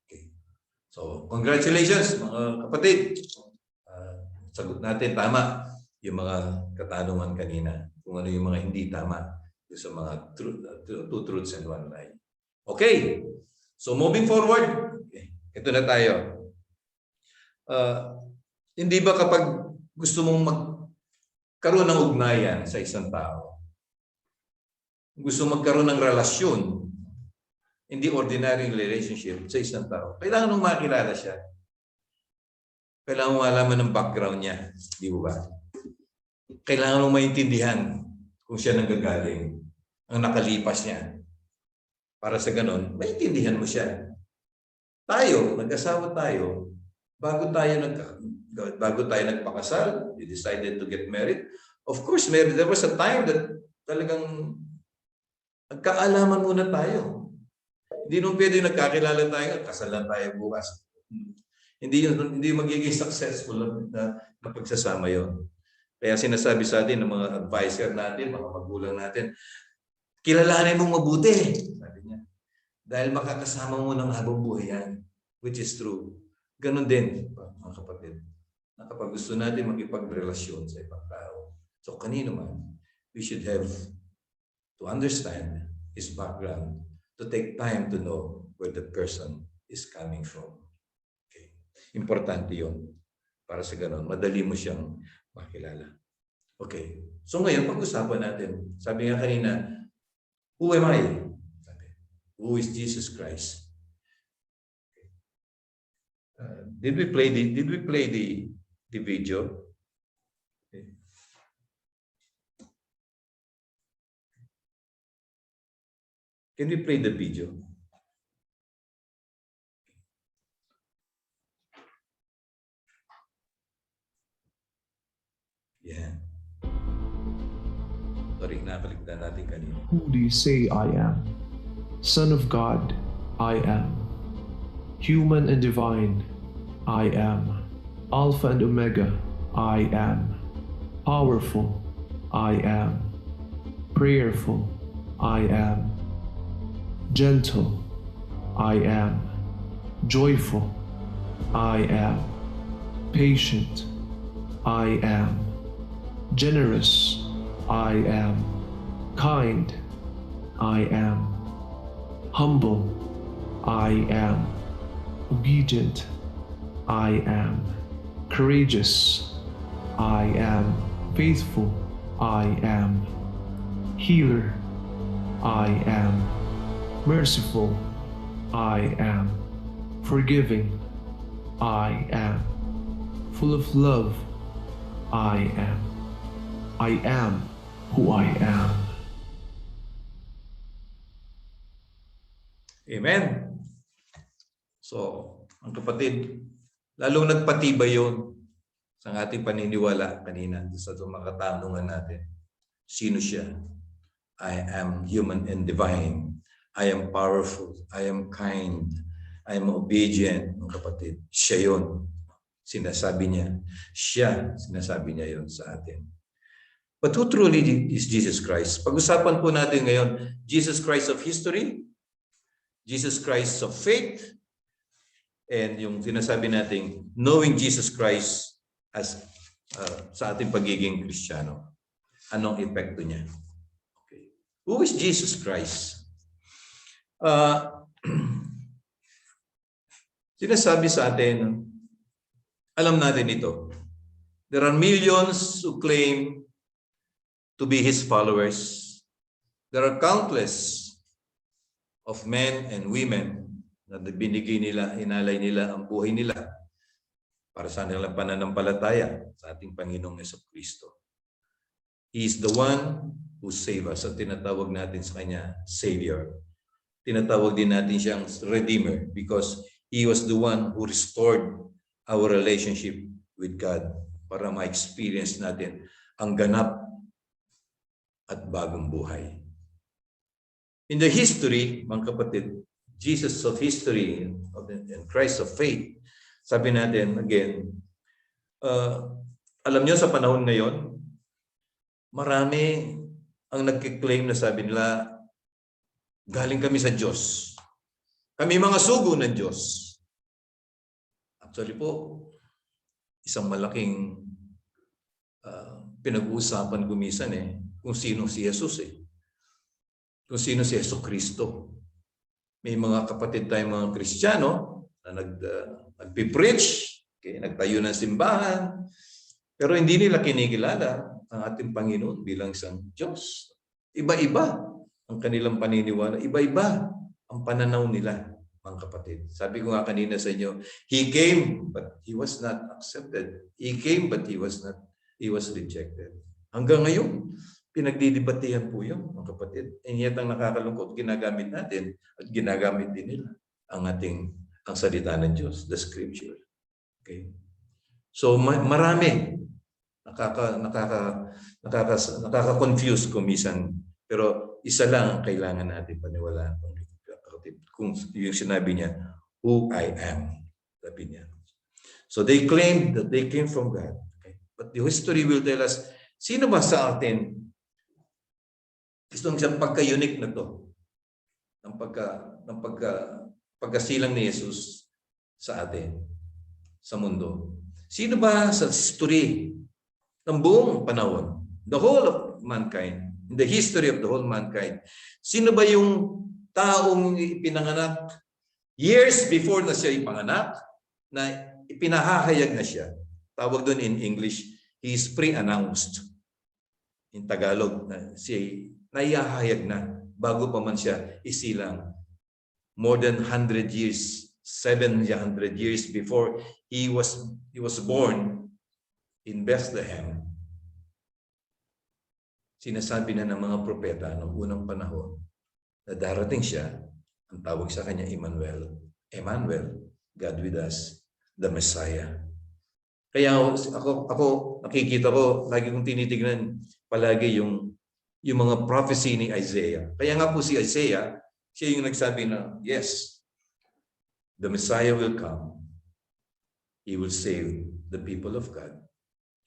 Okay. So, congratulations mga kapatid. Sagot natin tama yung mga katanungan kanina. Kung ano yung mga hindi tama sa mga two truths and one lie. Okay. So, moving forward. Okay. Ito na tayo. Hindi ba kapag gusto mong magkaroon ng ugnayan sa isang tao, gusto magkaroon ng relasyon, hindi ordinary relationship sa isang tao, kailangan mong makilala siya. Kailangan mong malaman ng background niya. Di ba? Kailangan mong maintindihan kung siya nanggagaling, ang nakalipas niya. Para sa ganon, maintindihan mo siya. Tayo, nag-asawa tayo, bago tayo nagpakasal, we decided to get married. Of course, there was a time that talagang nagkaalaman muna tayo. Hindi nung pwede nagkakilala tayo, kasal lang tayo bukas. Hindi magiging successful na pagsasama yon. Kaya sinasabi sa atin ng mga advisor natin, mga magulang natin, kilalanin mong mabuti, sabi niya. Dahil makakasama mo ng habang buhay yan, which is true. Ganon din, mga kapatid, na kapag gusto natin makipagrelasyon sa ibang tao. So kanino man, we should have to understand his background, to take time to know where the person is coming from. Okay. Importante yun. Para sa ganon, madali mo siyang makilala. Okay. So ngayon, pag-usapan natin. Sabi nga kanina, who am I? Sabi, who is Jesus Christ? Did we play the video? Okay. Can we play the video? Yeah. Sorry, nakaligtan natin kanina. Who do you say I am? Son of God, I am. Human and divine, I am. Alpha and Omega, I am. Powerful, I am. Prayerful, I am. Gentle, I am. Joyful, I am. Patient, I am. Generous, I am. Kind, I am. Humble, I am. Obedient, I am. Courageous, I am. Faithful, I am. Healer, I am. Merciful, I am. Forgiving, I am. Full of love, I am. I am who I am. Amen. So, ang kapatid, lalong nagpatibay yun sa ating paniniwala kanina sa mga katanungan natin. Sino siya? I am human and divine. I am powerful. I am kind. I am obedient. Ang kapatid, siya yun. Sinasabi niya. Siya, sinasabi niya yun sa atin. But who truly is Jesus Christ? Pag-usapan po natin ngayon, Jesus Christ of history, Jesus Christ of faith, and yung sinasabi natin, knowing Jesus Christ as sa ating pagiging Kristiyano. Anong epekto niya? Okay. Who is Jesus Christ? Sinasabi sa atin, alam natin ito. There are millions who claim to be His followers. There are countless of men and women na binigay nila, inalay nila ang buhay nila para sa kanilang pananampalataya sa ating Panginoong Jesucristo. He is the one who saved us. At tinatawag natin sa Kanya, Savior. Tinatawag din natin siyang Redeemer because He was the one who restored our relationship with God para ma-experience natin ang ganap at bagong buhay. In the history, mga kapatid, Jesus of history and Christ of faith, sabi natin again, alam niyo sa panahon ngayon, marami ang nagkiklaim na sabi nila, Galing kami sa Diyos. Kami mga sugo ng Diyos. Actually po, isang malaking pinag-uusapan gumisan kung sino si Jesus Kung sino si Yesu Kristo. May mga kapatid tayong mga Kristiyano na nagpipreach, nagtayo ng simbahan, pero hindi nila kinikilala ang ating Panginoon bilang isang Diyos. Iba-iba ang kanilang paniniwala. Iba-iba ang pananaw nila, mga kapatid. Sabi ko nga kanina sa inyo, He came, but He was not accepted. He came, but He was rejected. Hanggang ngayon, pinagdidebatehan po yun, mga kapatid. And yet, ang nakakalungkot, ginagamit natin at ginagamit din nila ang salita ng Diyos, the Scripture. Okay? So, marami. Nakaka-confuse kung minsan. Pero isa lang ang kailangan natin paniwalaan. Kung yung sinabi niya, who I am. Sabi niya. So they claimed that they came from God. Okay? But the history will tell us, sino ba sa atin itong isang pagka-unique na to? Ng pagkasilang ni Jesus sa atin, sa mundo. Sino ba sa history ng buong panahon, the whole of mankind, in the history of the whole mankind, sino ba yung taong ipinanganak years before na siya ipanganak, na ipinahahayag na siya? Tawag doon in English, he is pre-announced. In Tagalog, siya naihahayag na bago pa man siya isilang. More than 100 years, 700 years before he was born in Bethlehem. Sinasabi na ng mga propeta noong unang panahon na darating siya, ang tawag sa kanya Emmanuel. Emmanuel, God with us, the Messiah. Kaya ako nakikita ko, lagi kong tinitignan palagi yung mga prophecy ni Isaiah. Kaya nga po si Isaiah, siya yung nagsabi na, yes, the Messiah will come. He will save the people of God.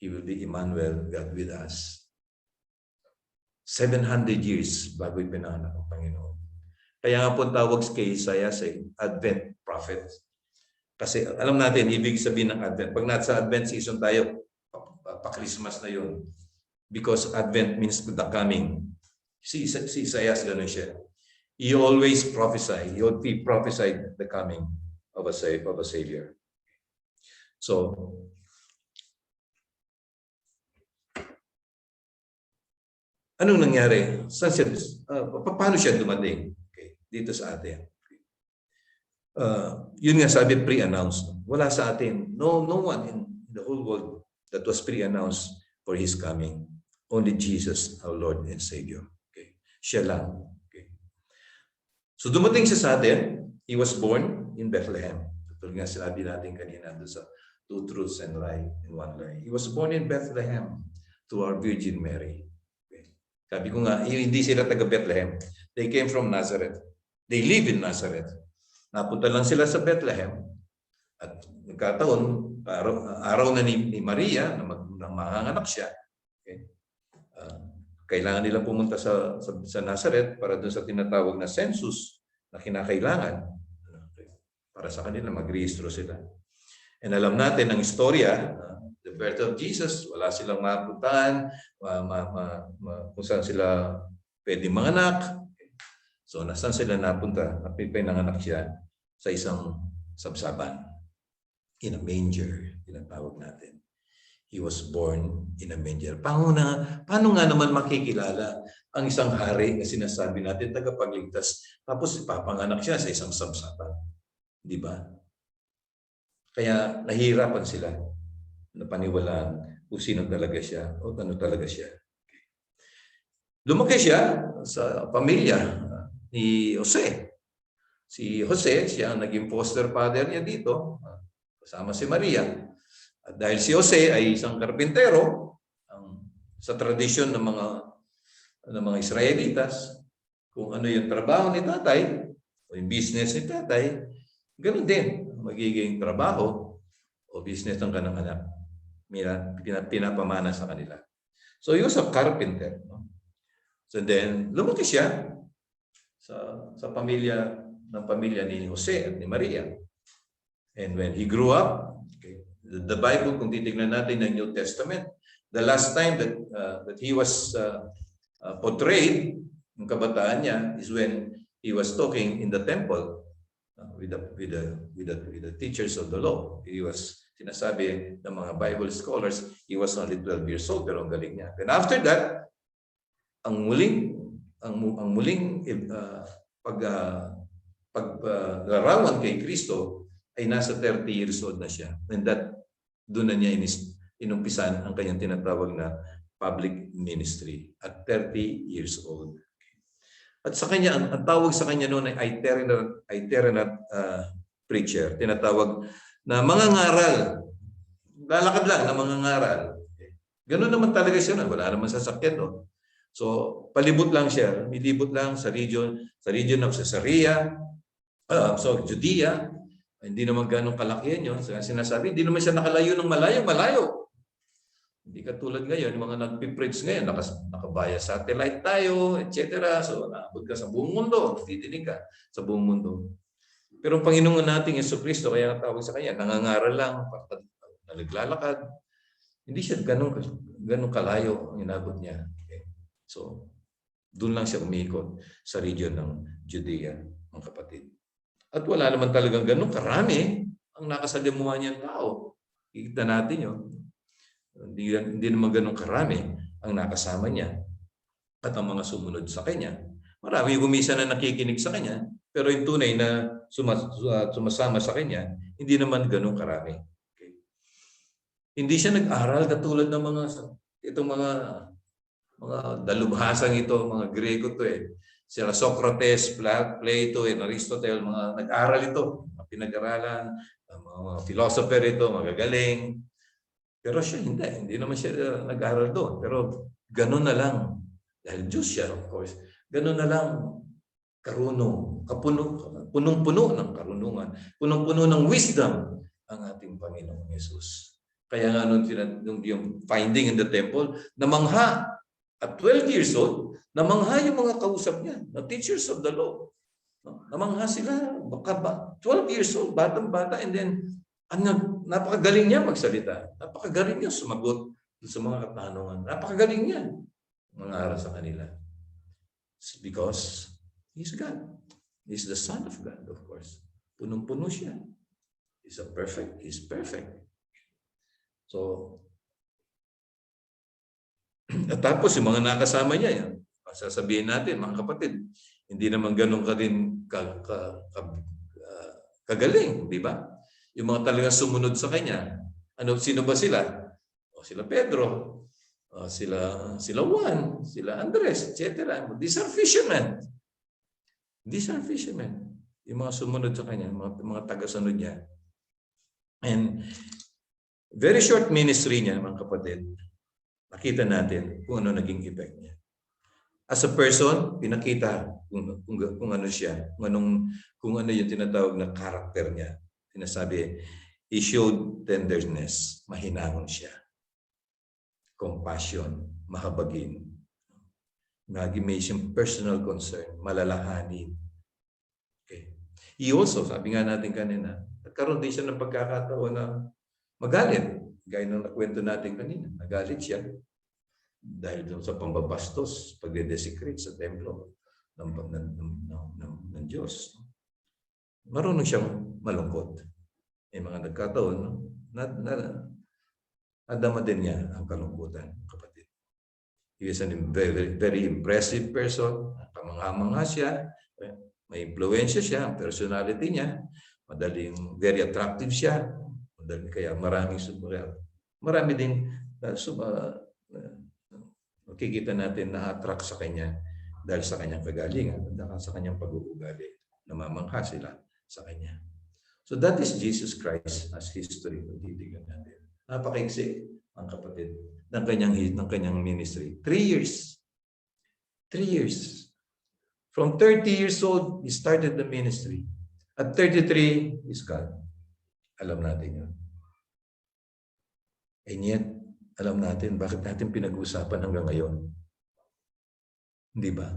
He will be Emmanuel, God with us. 700 years bago ipinanganak ang Panginoon. Kaya nga po tawag kay Isaiah sa Advent prophet. Kasi alam natin, ibig sabihin ng Advent. Pag nasa Advent season tayo, pa-Christmas na yun. Because Advent means the coming. Si Isaiah, gano'n siya. He always prophesied. He prophesied the coming of a Savior. So, anong nangyari? Paano siya dumating? Okay, dito sa atin. Yun nga sabi, pre-announced. Wala sa atin. No one in the whole world that was pre-announced for His coming. Only Jesus, our Lord and Savior. Okay. Siya lang. Okay. So dumating siya sa atin. He was born in Bethlehem. Tulad nga sinabi natin kanina doon sa two truths and lie in one lie. He was born in Bethlehem to our Virgin Mary. Okay. Sabi ko nga, hindi sila taga Bethlehem. They came from Nazareth. They live in Nazareth. Napunta lang sila sa Bethlehem. At nagkataon, araw na ni Maria na manganganak siya. Okay. Kailangan nila pumunta sa Nazareth para doon sa tinatawag na census na kinakailangan. Para sa kanila, magrehistro sila. And alam natin ang istorya, the birth of Jesus, wala silang mapuntahan, kung saan sila pwede manganak. So, nasaan sila napunta? Pinanganak siya sa isang sabsaban. In a manger, tinatawag natin. He was born in a manger. Paano nga naman makikilala ang isang hari na sinasabi natin, tagapagligtas, tapos ipapanganak siya sa isang sabsaban? Di ba? Kaya nahihirapan sila na paniwalaan kung sino talaga siya o ano talaga siya. Lumaki siya sa pamilya ni Jose. Si Jose, siya ang naging foster father niya dito, kasama si Maria. At dahil si Jose ay isang karpintero, sa tradisyon ng mga Israelitas, kung ano yung trabaho ni tatay, o yung business ni tatay, ganoon din magiging trabaho o business ng kanang anak. Pinapamana sa kanila. So he was a carpenter. No? So then, lumaki siya sa pamilya ni Jose at ni Maria. And when he grew up, okay, the Bible, kung titignan natin ng New Testament, the last time that he was portrayed, yung kabataan niya, is when he was talking in the temple with the teachers of the law. He was, sinasabi ng mga Bible scholars, he was only 12 years old, pero ang galing niya. And after that, ang muling paglarawan kay Kristo ay nasa 30 years old na siya. And that, doon na niya inumpisan ang kanyang tinatawag na public ministry at 30 years old. At sa kanya, ang tawag sa kanya noon ay itinerant preacher. Tinatawag na mangangaral. Lalakad lang na mangangaral. Ganun naman talaga siya na. Wala naman sasakyan, no? So, palibot lang siya. Milibot lang sa region of Caesarea, Judea. Hindi naman ganun kalakihan yun. Sinasabi, hindi naman siya nakalayo ng malayo. Hindi katulad ngayon, yung mga nagpipreach ngayon, nakabaya satellite tayo, etc. So, naabot ka sa buong mundo, titinig ka sa buong mundo. Pero ang Panginoon nating Jesucristo, kaya tawag sa kanya, nangangaral lang, naglalakad. Hindi siya ganun kalayo ang inabot niya. Okay. So, doon lang siya umikot sa region ng Judea, mga kapatid. At wala naman talagang ganun karami ang nakasalimuha niyang tao. Ikita natin yun. Hindi naman ganun karami ang nakasama niya at ang mga sumunod sa kanya. Marami gumisa na nakikinig sa kanya, pero yung tunay na sumasama sa kanya, hindi naman ganun karami. Okay. Hindi siya nag-aral katulad ng mga dalubhasang ito, mga Grego to eh. Sila Socrates, Plato, Aristotle, mga nag-aral ito, mga pinag-aralan, mga philosopher ito, magagaling. Pero siya hindi naman siya nag-aral doon. Pero gano'n na lang, dahil Diyos siya, of course, gano'n na lang karunong, punong-puno ng karunungan, punong-puno ng wisdom ang ating Panginoong Yesus. Kaya nga nung yung finding in the temple, namangha at 12 years old, namangha yung mga kausap niya, the teachers of the law. Namangha sila, baka 12 years old, batang-bata, and then napakagaling niya magsalita. Napakagaling niya sumagot sa mga katanungan. Napakagaling niya mangaral sa kanila. It's because He's God. He's the Son of God, of course. Punong-puno siya. He's perfect. So, at tapos yung mga nakasama niya, sasabihin natin, mga kapatid, hindi naman ganun ka rin kagaling, di ba? Yung mga talagang sumunod sa kanya, sino ba sila? Sila Pedro, sila Juan, sila Andres, etc. These are fishermen. Yung mga sumunod sa kanya, mga taga-sunod niya. And very short ministry niya, mga kapatid, nakita natin kung ano naging effect niya. As a person, pinakita kung ano siya, kung ano yung tinatawag na character niya. Sinasabi, he showed tenderness, mahinahon siya. Compassion, mahabagin. May siyang personal concern, malalahanin. Okay. He also, sabi nga natin kanina, nagkaroon din siya ng pagkakataon na magalit. Gaya ng nakwento natin kanina, nagalit siya dahil sa pambabastos, pagde-desecrate sa templo ng Diyos. Marunong siyang malungkot. May mga nagkataon, nadama din niya ang kalungkutan, kapatid. He is a very, very impressive person. Kamangha-mangha siya. May impluwensya siya. Ang personality niya. Very attractive siya. Kaya marami din makikita natin na attract sa kanya dahil sa kanyang kagalingan at sa kanyang pag-uugali. Namamangha sila sa kanya. So that is Jesus Christ as history. Titigan natin. Napakaiksi ang kapatid ng kanyang ministry. 3 years. 3 years. From 30 years old, he started the ministry. At 33, he's gone. Alam natin yun. And yet, alam natin bakit natin pinag-uusapan hanggang ngayon. Hindi ba?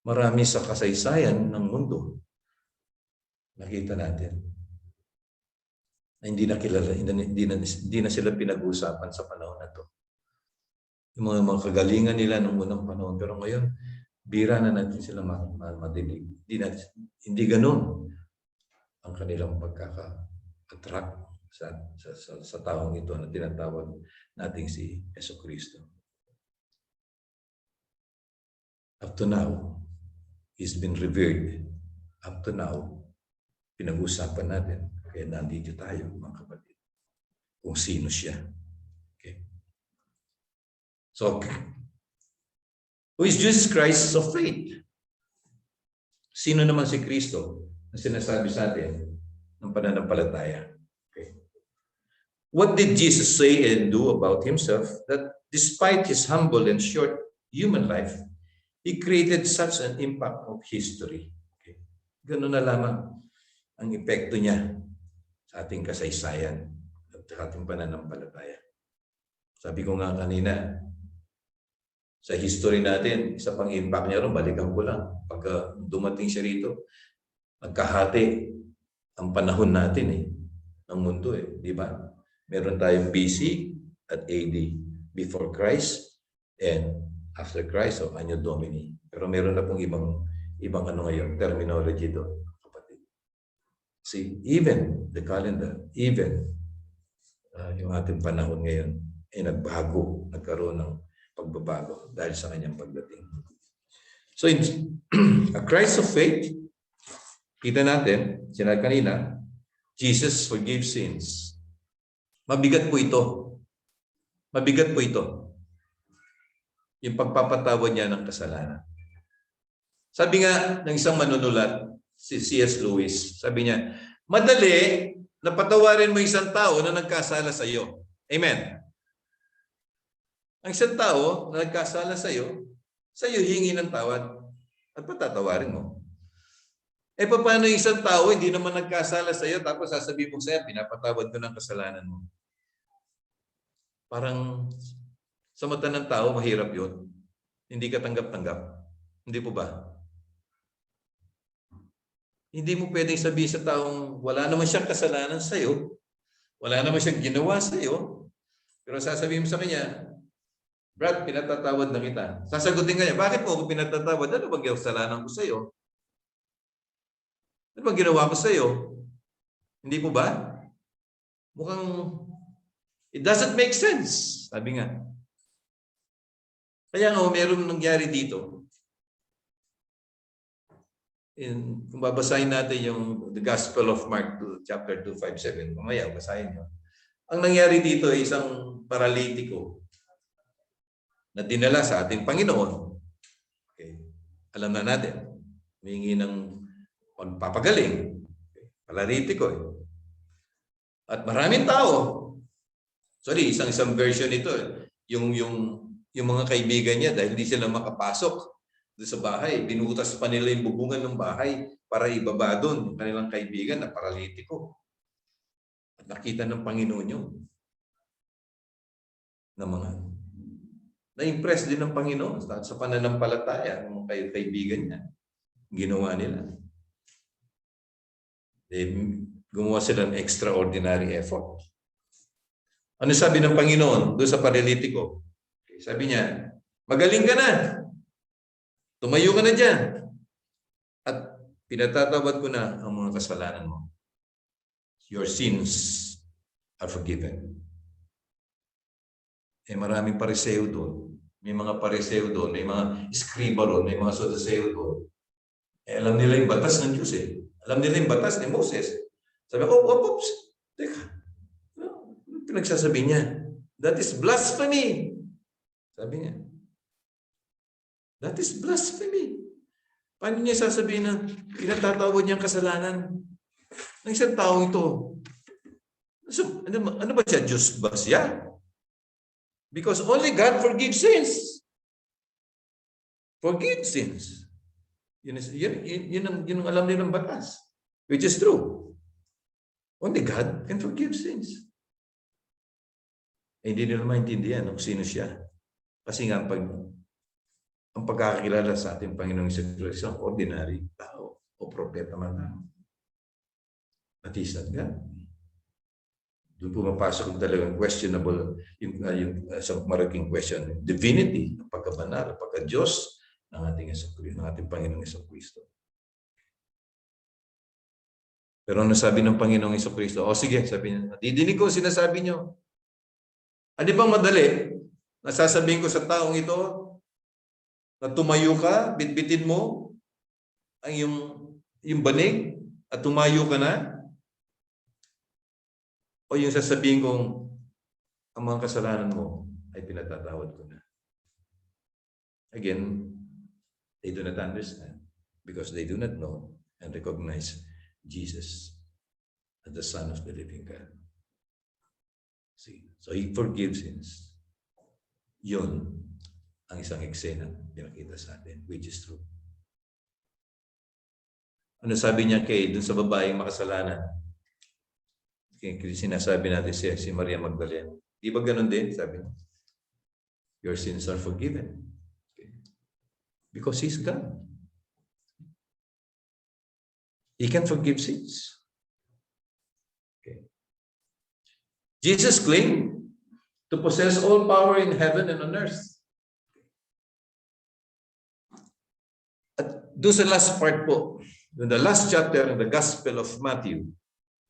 Marami sa kasaysayan ng mundo, nakita natin, na hindi na kilala, hindi na sila pinag-uusapan sa panahon na to. Yung mga kagalingan nila nung unang panahon, pero ngayon, bira na natin sila madinig. Hindi ganun ang kanilang pagkaka-attract sa taong ito na tinatawag nating si Jesucristo. Up to now, He's been revered. Up to now, pinag-usapan natin. Kaya nandito tayo, mga kapatid. Kung sino siya. Okay. So, who is Jesus Christ of faith? Sino naman si Kristo na sinasabi sa atin ng pananampalataya? Okay. What did Jesus say and do about himself that despite his humble and short human life, he created such an impact of history? Okay. Ganun na lamang ang epekto niya sa ating kasaysayan at sa ating pananampalataya. Sabi ko nga kanina, sa history natin, isa pang impact niya ron, balikan ko lang. Pagka dumating siya rito, nagkahati ang panahon natin ng mundo di ba? Meron tayong BC at AD, before Christ and after Christ o Anno Domini. Pero meron na pong ibang ngayon, terminology doon, kapatid. See, even the calendar, even yung ating panahon ngayon ay nagbago, nagkaroon ng pagbabago dahil sa kanyang pagdating. So, in a Christ of faith, kita natin, sinabi kanina, Jesus forgives sins. Mabigat po ito. Mabigat po ito. Yung pagpapatawad niya ng kasalanan. Sabi nga ng isang manunulat, si C.S. Lewis, sabi niya, madali na patawarin mo isang tao na nagkasala sa iyo. Amen. Ang isang tao na nagkasala sa iyo hingi ng tawad at patatawarin mo. Paano yung isang tao hindi naman nagkasala sa iyo tapos sasabihin mo sa iyo, pinapatawad ko ng kasalanan mo? Parang sa mata ng tao, mahirap yun. Hindi ka tanggap-tanggap. Hindi po ba? Hindi mo pwedeng sabihin sa taong wala naman siyang kasalanan sa iyo, wala naman siyang ginawa sa iyo, pero sasabihin mo sa kanya, Brad, pinatatawad na kita. Sasagutin kanya, bakit mo ako pinatatawad? Ano bang kasalanan ko sa iyo? Ano bang ginawa ko sa iyo? Hindi po ba? Mukhang it doesn't make sense. Sabi nga. Kaya nga, meron nangyari dito. Kung babasahin natin yung the Gospel of Mark 2, chapter 2, 5, 7. Mamaya, basahin nyo. Ang nangyari dito ay isang paralitiko na dinala sa ating Panginoon. Okay. Alam na natin, humingi ng pagpapagaling. Okay. Paralitiko At maraming tao. Sorry, isang version ito. Yung mga kaibigan niya, dahil hindi sila makapasok doon sa bahay, binutas pa nila yung bubungan ng bahay para ibaba doon yung kanilang kaibigan na paralitiko. At nakita ng Panginoon yun. Na-impress din ng Panginoon sa pananampalataya ng mga kaibigan niya. Ginawa nila. Gumawa sila ng extraordinary effort. Ano sabi ng Panginoon doon sa paralitiko? Sabi niya, magaling ka na. Tumayo ka na dyan. At pinatatawad ko na ang mga kasalanan mo. Your sins are forgiven. Maraming pariseo doon. May mga pariseo doon. May mga escriba doon. May mga saduseo doon. Alam nila yung batas ng Diyos Alam nila yung batas ni Moses. Sabi, oops. Teka. Ano pinagsasabi niya? That is blasphemy. Sabi niya. That is blasphemy. Paano niya sasabihin na pinatatawad niyang kasalanan ng isang taong ito? So, ano ba siya? Diyos ba siya? Because only God forgives sins. Forgive sins. Yun ang alam nilang batas. Which is true. Only God can forgive sins. Hindi nila maintindihan kung sino siya. Kasi nga, pag ang pagkakakilala sa ating Panginoong Hesus isang ordinary tao o propeta man lang. At is not God. Doon pumapasok yung talagang questionable, yung isang malaking question, divinity, ang pagkabanal, ang pagka-Diyos ng ating ng ating Panginoong Hesus. Pero ano sabi ng Panginoong Hesus? O sige, sabi niya, didinig ko sinasabi niyo. Ano bang madali? Nasasabihin ko sa taong ito na tumayo ka, bitbitin mo ang yung banig at tumayo ka na? O yung sasabihin kong ang mga kasalanan mo ay pinatatawad ko na? Again, they do not understand because they do not know and recognize Jesus as the Son of the living God. See, so He forgives sins. Yun ang isang eksena pinakita sa atin, which is true. Ano sabi niya dun sa babaeng makasalanan? Sinasabi natin si Maria Magdalena. Di ba ganun din? Sabi niya, your sins are forgiven. Okay. Because He's God. He can forgive sins. Okay. Jesus claimed to possess all power in heaven and on earth. At doon sa last part po, in the last chapter of the Gospel of Matthew,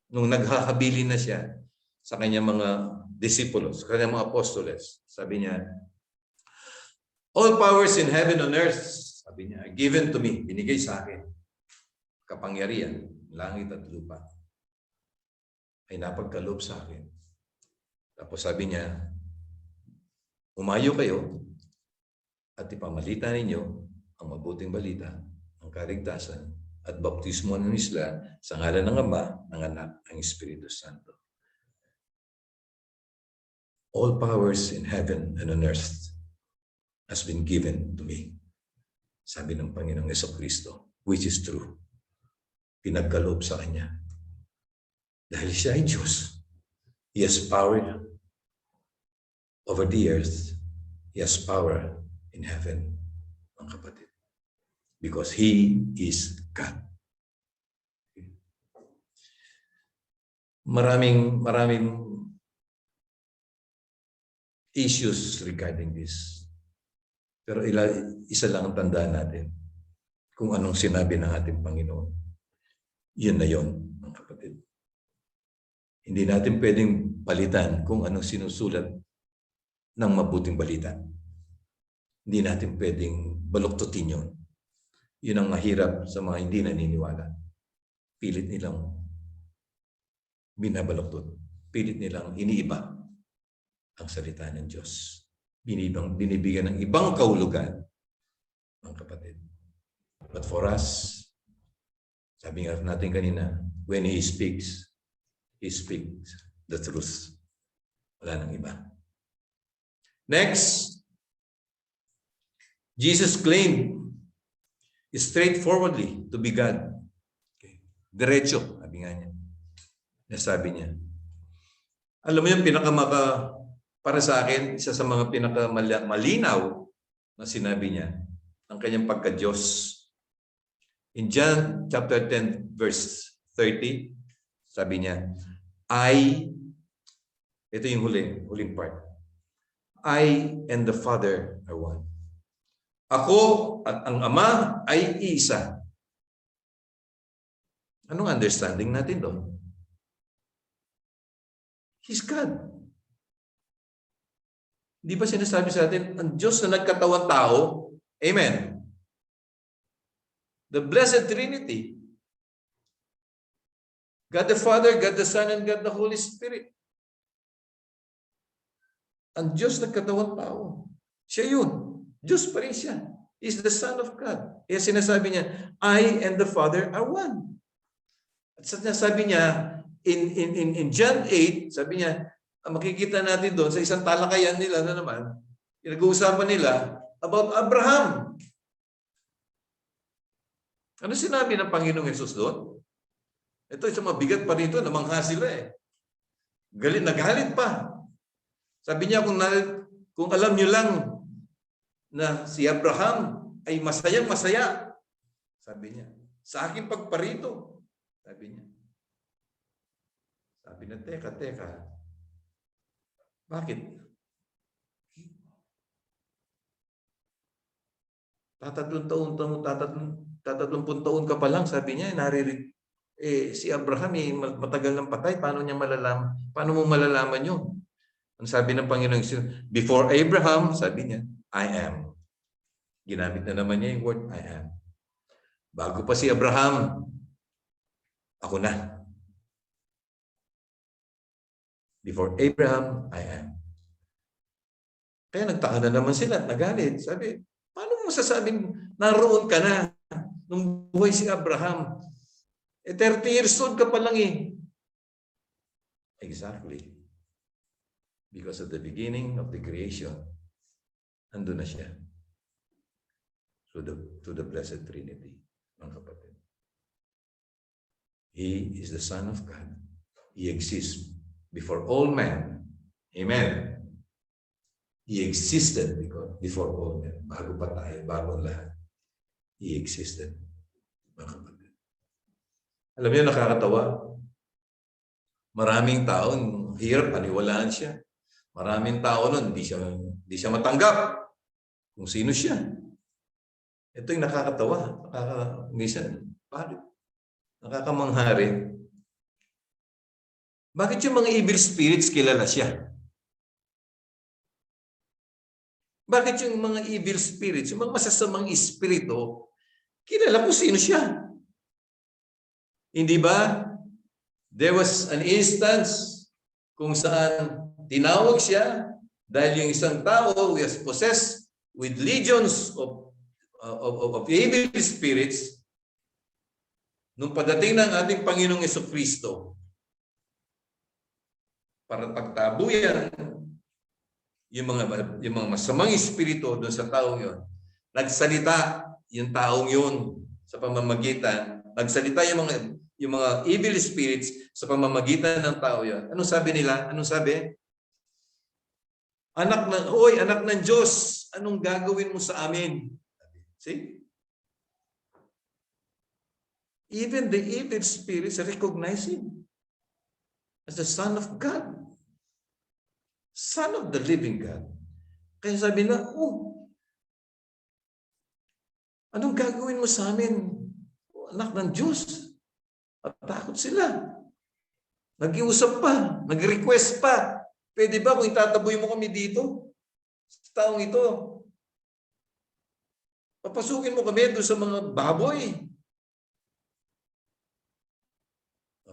nung naghahabilin na siya sa kanyang mga disipulos, sa kanyang mga apostoles, sabi niya, all powers in heaven and earth, sabi niya, are given to me, binigay sa akin, kapangyarihan, langit at lupa, ay napagkaloob sa akin. Tapos sabi niya, umayo kayo at ipamalita ninyo ang mabuting balita, ang kaligtasan, at baptismo ng isla sa ngalan ng Ama, ng Anak, ng Espiritu Santo. All powers in heaven and on earth has been given to me. Sabi ng Panginoong Jesucristo, which is true. Pinagkaloob sa Kanya. Dahil siya ay Diyos. He has power over the earth. He has power in heaven, mga kapatid. Because He is God. Maraming issues regarding this. Pero isa lang ang tandaan natin. Kung anong sinabi ng ating Panginoon. Yun na yun, mga kapatid. Hindi natin pwedeng palitan kung anong sinusulat ng mabuting balita. Hindi natin pwedeng baluktutin yun. Yun ang mahirap sa mga hindi naniniwala. Pilit nilang binabaluktot. Pilit nilang iniiba ang salita ng Diyos. Binibigyan ng ibang kahulugan, mga kapatid. But for us, sabi nga natin kanina, when He speaks the truth. Wala nang iba. Next, Jesus claimed straightforwardly to be God. Okay. Diretso, sabi nga niya. Nasabi niya. Alam mo yung para sa akin, isa sa mga pinakamalinaw na sinabi niya, ang kanyang pagka-Diyos. In John chapter 10, verse 30, sabi niya, ito yung huling part. I and the Father are one. Ako at ang Ama ay isa. Anong understanding natin doon? He's God. Di ba sinasabi sa atin, ang Diyos na nagkatawang tao, amen. The Blessed Trinity. God the Father, God the Son, and God the Holy Spirit. Ang Diyos nagkatawang tao. Siya yun. Diyos pa rin siya. He's the Son of God. Kaya sinasabi niya, I and the Father are one. At sinasabi niya, in John 8, sabi niya, makikita natin doon sa isang talakayan nila na naman, pinag-uusapan nila about Abraham. Ano sinabi ng Panginoong Hesus doon? Ito, isang mabigat pa rito, namangha sila eh. Nagalit pa. Sabi niya, kung alam niyo lang na si Abraham ay masayang masaya. Sabi niya, sa aking pagparito. Sabi niya. Sabi na, teka. Bakit? Tatatlong taon ka pa lang, sabi niya, si Abraham matagal ng patay, paano mo malalaman yun? Ang sabi ng Panginoon, before Abraham, sabi niya, I am. Ginamit na naman niya yung word, I am. Bago pa si Abraham, ako na. Before Abraham, I am. Kaya nagtaka na naman sila, nagalit. Sabi, paano mo masasabing naroon ka na nung buhay si Abraham? 30 years old ka pa lang eh. Exactly. Because at the beginning of the creation, andun na siya. To the Blessed Trinity, mga kapatid. He is the Son of God. He exists before all men. Amen. He existed before all men. Bago pa tayo, bago ang lahat. He existed. Mga kapatid. Alam niyo, nakakatawa. Maraming tao, hirap, paniwalaan siya. Maraming tao nun, di siya matanggap kung sino siya. Ito yung nakakatawa. Minsan, nakakamanghari. Bakit yung mga evil spirits kilala siya? Bakit yung mga evil spirits, yung mga masasamang espiritu, kilala kung sino siya? Hindi ba? There was an instance kung saan tinawag siya dahil yung isang tao was possessed with legions of evil spirits. Nung padating ng ating Panginoong Jesucristo, para pagtabuyan yung mga masamang espiritu doon sa taong yon, nagsalita yung taong yun sa pamamagitan, nagsalita yung mga evil spirits sa pamamagitan ng tao yon. Anong sabi nila? Anong sabi? Anak ng Diyos, anong gagawin mo sa amin? See? Even the evil spirits recognize him as the Son of God. Son of the living God. Kaya sabi na, anong gagawin mo sa amin? Anak ng Diyos. At takot sila. Nag-iusap pa, nag-request pa. Pwede ba kung itataboy mo kami dito? Sa taong ito. Papasukin mo kami doon sa mga baboy.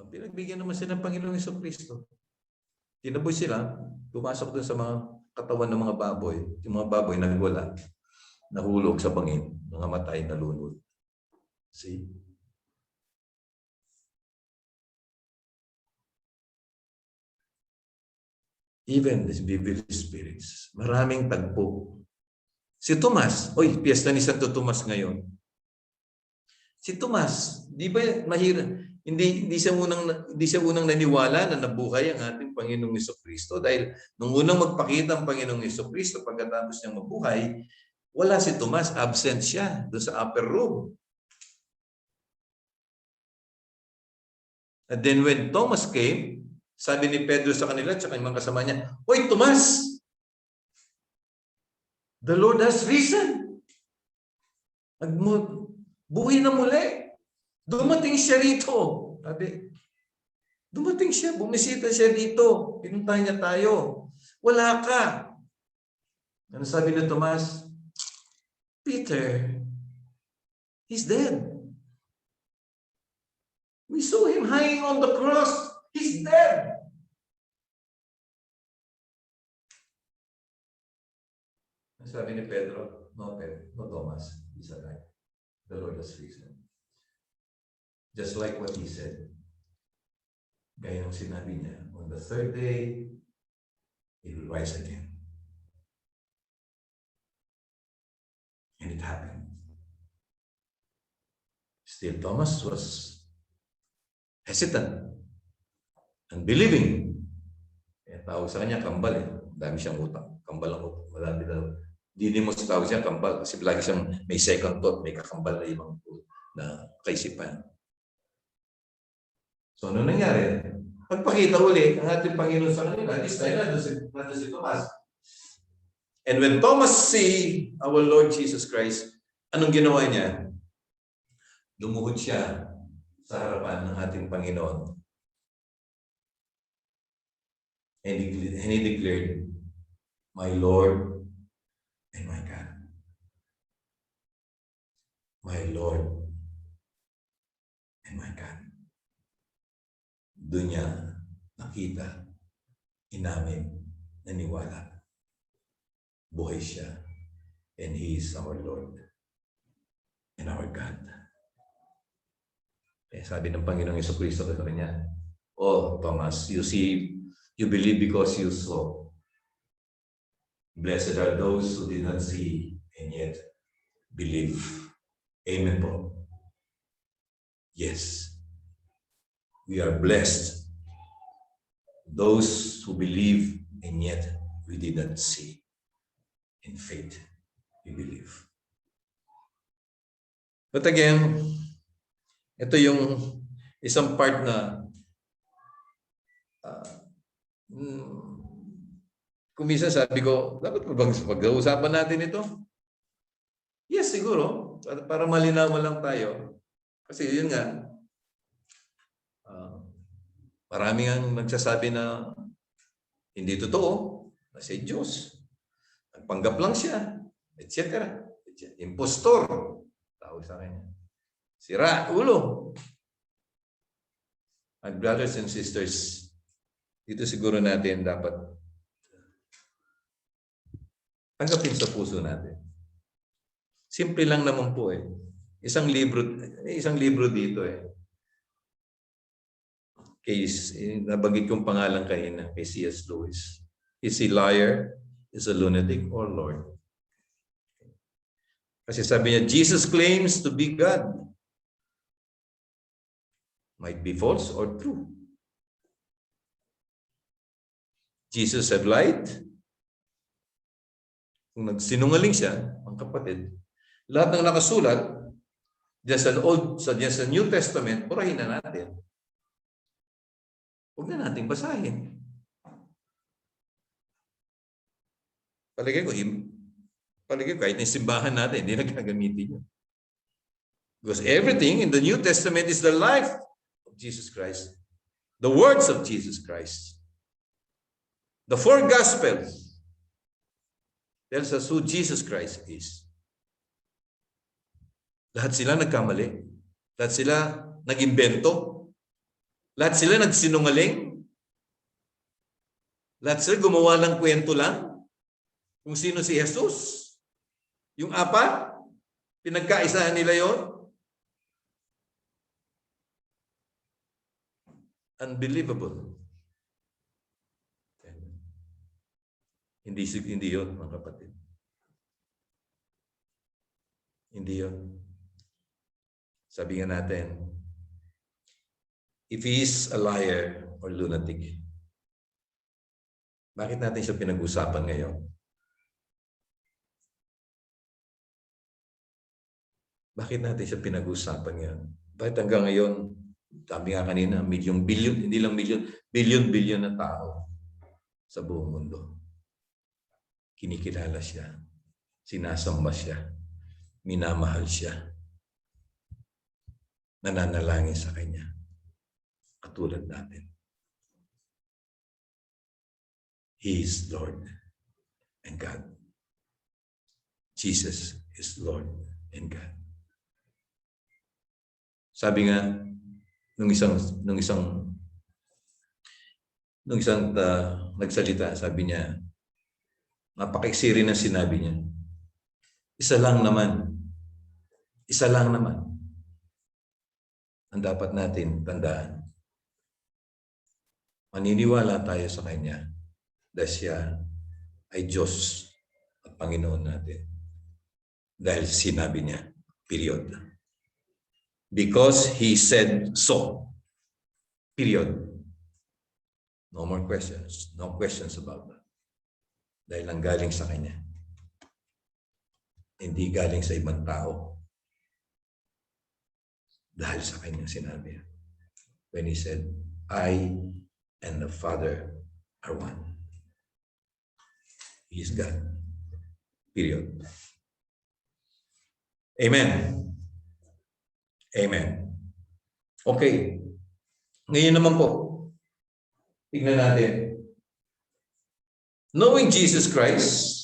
Pinagbigyan naman sila ng Panginoong Jesucristo. Tinaboy sila, pumasok doon sa mga katawan ng mga baboy. Yung mga baboy nagwala, nahulog sa bangin, mga matay na lunod. See? Even these evil spirits, maraming tagpo. Si Tomas, piyesta ni Santo Tomas ngayon. Si Tomas, di ba mahirap? Hindi siya unang naniwala na nabuhay ang ating Panginoong Jesucristo dahil nung unang magpakita ang Panginoong Jesucristo pagkatapos niyang mabuhay, wala si Tomas, absent siya doon sa upper room. And then when Thomas came, sabi ni Pedro sa kanila at yung mga kasama niya, "Hoy, Tomas! The Lord has risen. Buhay na muli. Dumating siya rito." Sabi, dumating siya, bumisita siya dito. Pinuntahan niya tayo. Wala ka. Ano sabi ni Tomas? Peter, he's dead. We saw him hanging on the cross. He's dead. Sabi ni Pedro, no Thomas, he's alive. The Lord has risen. Just like what he said. Gaya ng sinabi niya, on the third day, he will rise again. And it happened. Still, Thomas was hesitant, unbelieving. Kaya tawag sa kanya, kambal eh. Dami siyang utang. Kambal ang utang. Madami daw. Hindi mo sa tawag siya kambal kasi lagi siyang may second thought, may kakambal na ibang na kaisipan. So ano nangyari? Pagpakita uli ang ating Panginoon sa kanila, this time nandun si Tomas. And when Thomas see our Lord Jesus Christ, anong ginawa niya? Lumuhod siya sa harapan ng ating Panginoon. And he declared, "My Lord and my God." My Lord and my God. Doon niya nakita, inamin, naniwala. Buhay siya. And He is our Lord and our God. Kaya sabi ng Panginoong Jesucristo sa kanya, "Oh, Thomas, you see, you believe because you saw. Blessed are those who did not see and yet believe." Amen po. Yes. We are blessed. Those who believe and yet we did not see. In faith, we believe. But again, ito yung isang part na kung minsan sabi ko, dapat ba bang pag-uusapan natin ito? Yes, siguro. Para malinaw lang tayo. Kasi yun nga, marami ang nagsasabi na hindi totoo, na si Diyos. Nagpanggap lang siya, etc. Impostor. Tawag sa kanya. Sira, ulo. My brothers and sisters, dito siguro natin dapat tanggapin sa puso natin. Simple lang naman po eh. Isang libro dito eh. Nabanggit kong pangalan kanina kay C.S. Lewis. Is he liar? Is a lunatic or Lord? Kasi sabi niya, Jesus claims to be God. Might be false or true. Jesus have lied. Kung nagsinungaling siya, ang kapatid, lahat ng nakasulat diyan sa New Testament, purahin na natin. Huwag na natin basahin. Palagay ko kahit na simbahan natin, hindi na gagamitin yun. Because everything in the New Testament is the life of Jesus Christ. The words of Jesus Christ. The four Gospels tells us who Jesus Christ is. Lahat sila nagkamali. Lahat sila nag-imbento. Lahat sila nagsinungaling. Lahat sila gumawa ng kwento lang. Kung sino si Jesus. Yung apat, pinagkaisahan nila yon. Unbelievable. Hindi yun, mga kapatid. Hindi yun. Sabi nga natin, if he is a liar or lunatic, bakit natin siya pinag-usapan ngayon? Bakit natin siya pinag-usapan ngayon? Bakit hanggang ngayon, sabi nga kanina, billion, hindi lang billion na tao sa buong mundo. Kinikilala siya, sinasamba siya, minamahal siya, nananalangin sa Kanya, katulad natin. He is Lord and God. Jesus is Lord and God. Sabi nga nung isang nagsalita, sabi niya, napakaiksi rin ang sinabi niya. Isa lang naman ang dapat natin tandaan. Maniniwala tayo sa Kanya dahil siya ay Diyos at Panginoon natin. Dahil sinabi niya, period. Because He said so. Period. No more questions. No questions about that. Dahil nanggaling sa Kanya. Hindi galing sa ibang tao. Dahil sa kanyang sinabi. When he said, I and the Father are one. He is God. Period. Amen. Amen. Okay. Ngayon naman po, tignan natin. Knowing Jesus Christ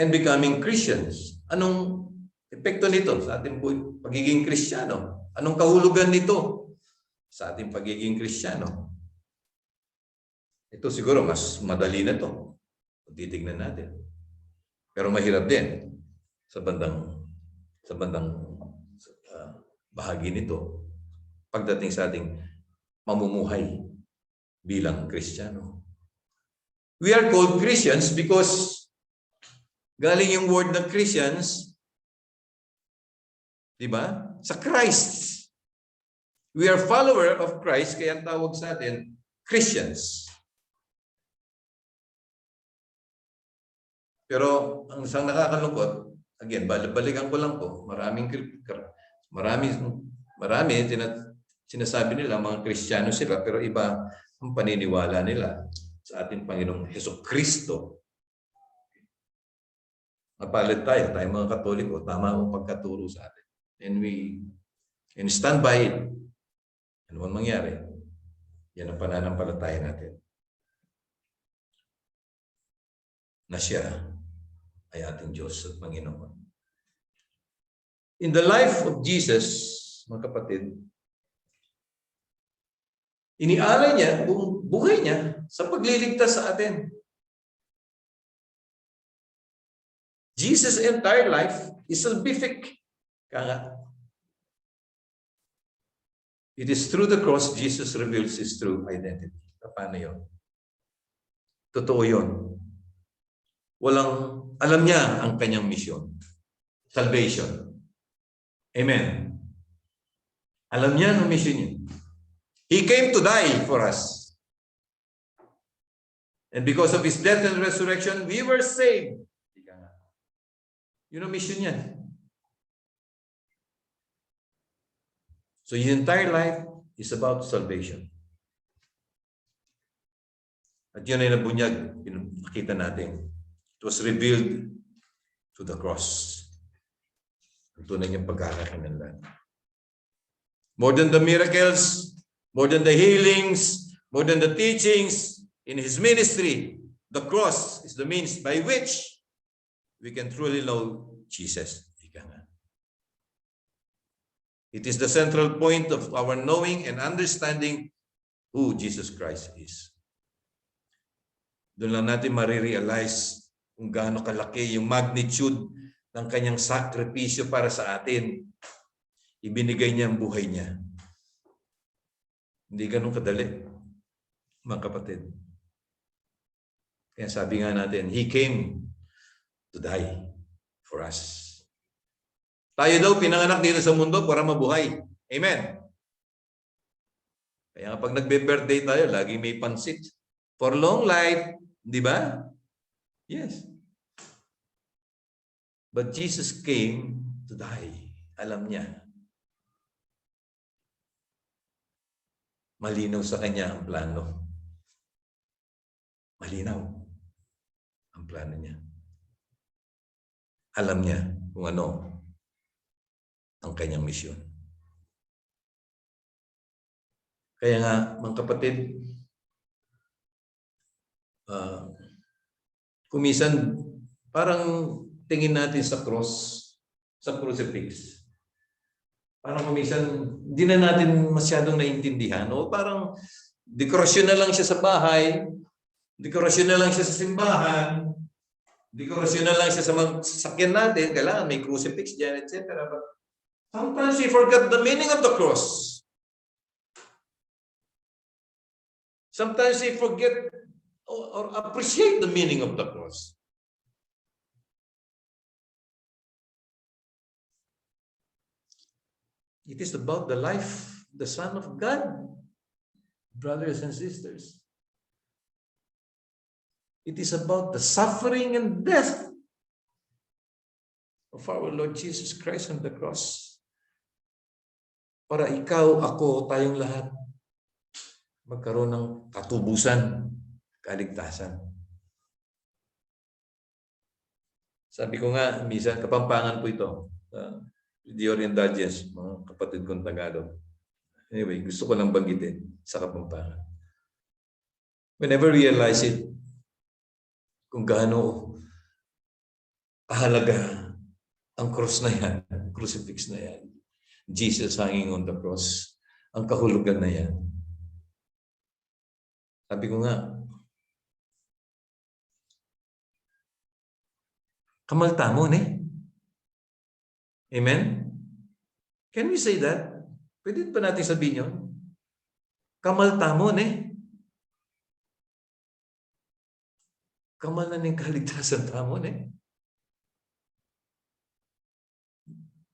and becoming Christians. Anong epekto nito sa ating pagiging Kristiyano? Anong kahulugan nito sa ating pagiging Kristiyano? Ito siguro mas madali na ito. Titignan natin. Pero mahirap din sa bandang bahagi nito pagdating sa ating mamumuhay bilang Kristiyano. We are called Christians because galing yung word ng Christians, di ba? Sa Christ. We are follower of Christ, kaya ang tawag sa atin, Christians. Pero ang isang nakakalungkot, again, balikan ko lang po, marami sinasabi nila mga Kristiyano sila, pero iba ang paniniwala nila sa ating Panginoong Hesukristo. Napalit tayo mga Katoliko, tama ang pagkaturo sa atin. And we stand by it. Ano man mangyari, yan ang pananampalataya natin. Na siya ay ating Diyos at Panginoon. In the life of Jesus, mga kapatid, inialay niya buong buhay niya sa pagliligtas sa atin. Jesus' entire life is salvific. Kaya it is through the cross Jesus reveals his true identity. Paano yun? Totoo yun. Alam niya ang kanyang misyon. Salvation. Amen. Alam niya ang mission niya. He came to die for us. And because of his death and resurrection, we were saved. Yun ang mission niya. So his entire life is about salvation. At yun ay nabunyag, nakita natin. It was revealed to the cross. Ang tunay niyang pagkakakilanlan. More than the miracles, more than the healings, more than the teachings in his ministry, the cross is the means by which we can truly know Jesus. It is the central point of our knowing and understanding who Jesus Christ is. Doon lang natin marirealize kung gaano kalaki yung magnitude ng kanyang sakripisyo para sa atin. Ibinigay niya ang buhay niya. Hindi ganun kadali, mga kapatid. Kaya sabi nga natin, He came to die for us. Tayo daw pinanganak dito sa mundo para mabuhay. Amen. Kaya pag nagbe-birthday tayo, lagi may pansit. For long life, di ba? Yes. But Jesus came to die. Alam niya. Malinaw sa kanya ang plano. Malinaw ang plano niya. Alam niya kung ano ang kanyang misyon. Kaya nga, mga kapatid, kumisan, parang tingin natin sa cross, sa crucifix. Parang kumisan, hindi na natin masyadong naintindihan. O parang dekorasyon na lang siya sa bahay, dekorasyon na lang siya sa simbahan, dekorasyon na lang siya sa mga sasakyan natin, kailangan may crucifix dyan, etc. But sometimes we forget the meaning of the cross. Sometimes we forget or appreciate the meaning of the cross. It is about the life, the Son of God, brothers and sisters. It is about the suffering and death of our Lord Jesus Christ on the cross. Para ikaw, ako, tayong lahat magkaroon ng katubusan, kaligtasan. Sabi ko nga, minsan, Kapampangan po ito. With your indulgence, mga kapatid kong Tagalog. Anyway, gusto ko lang banggitin sa Kapampangan. We never realize it, kung gaano kahalaga ang cross na yan, crucifix na yan. Jesus hanging on the cross, ang kahulugan na yan. Sabi ko nga, kamaltamon eh. Amen? Can we say that? Pwede pa natin sabihin yun? Kamaltamon eh. Kamal na ng kaligtasan tamon eh.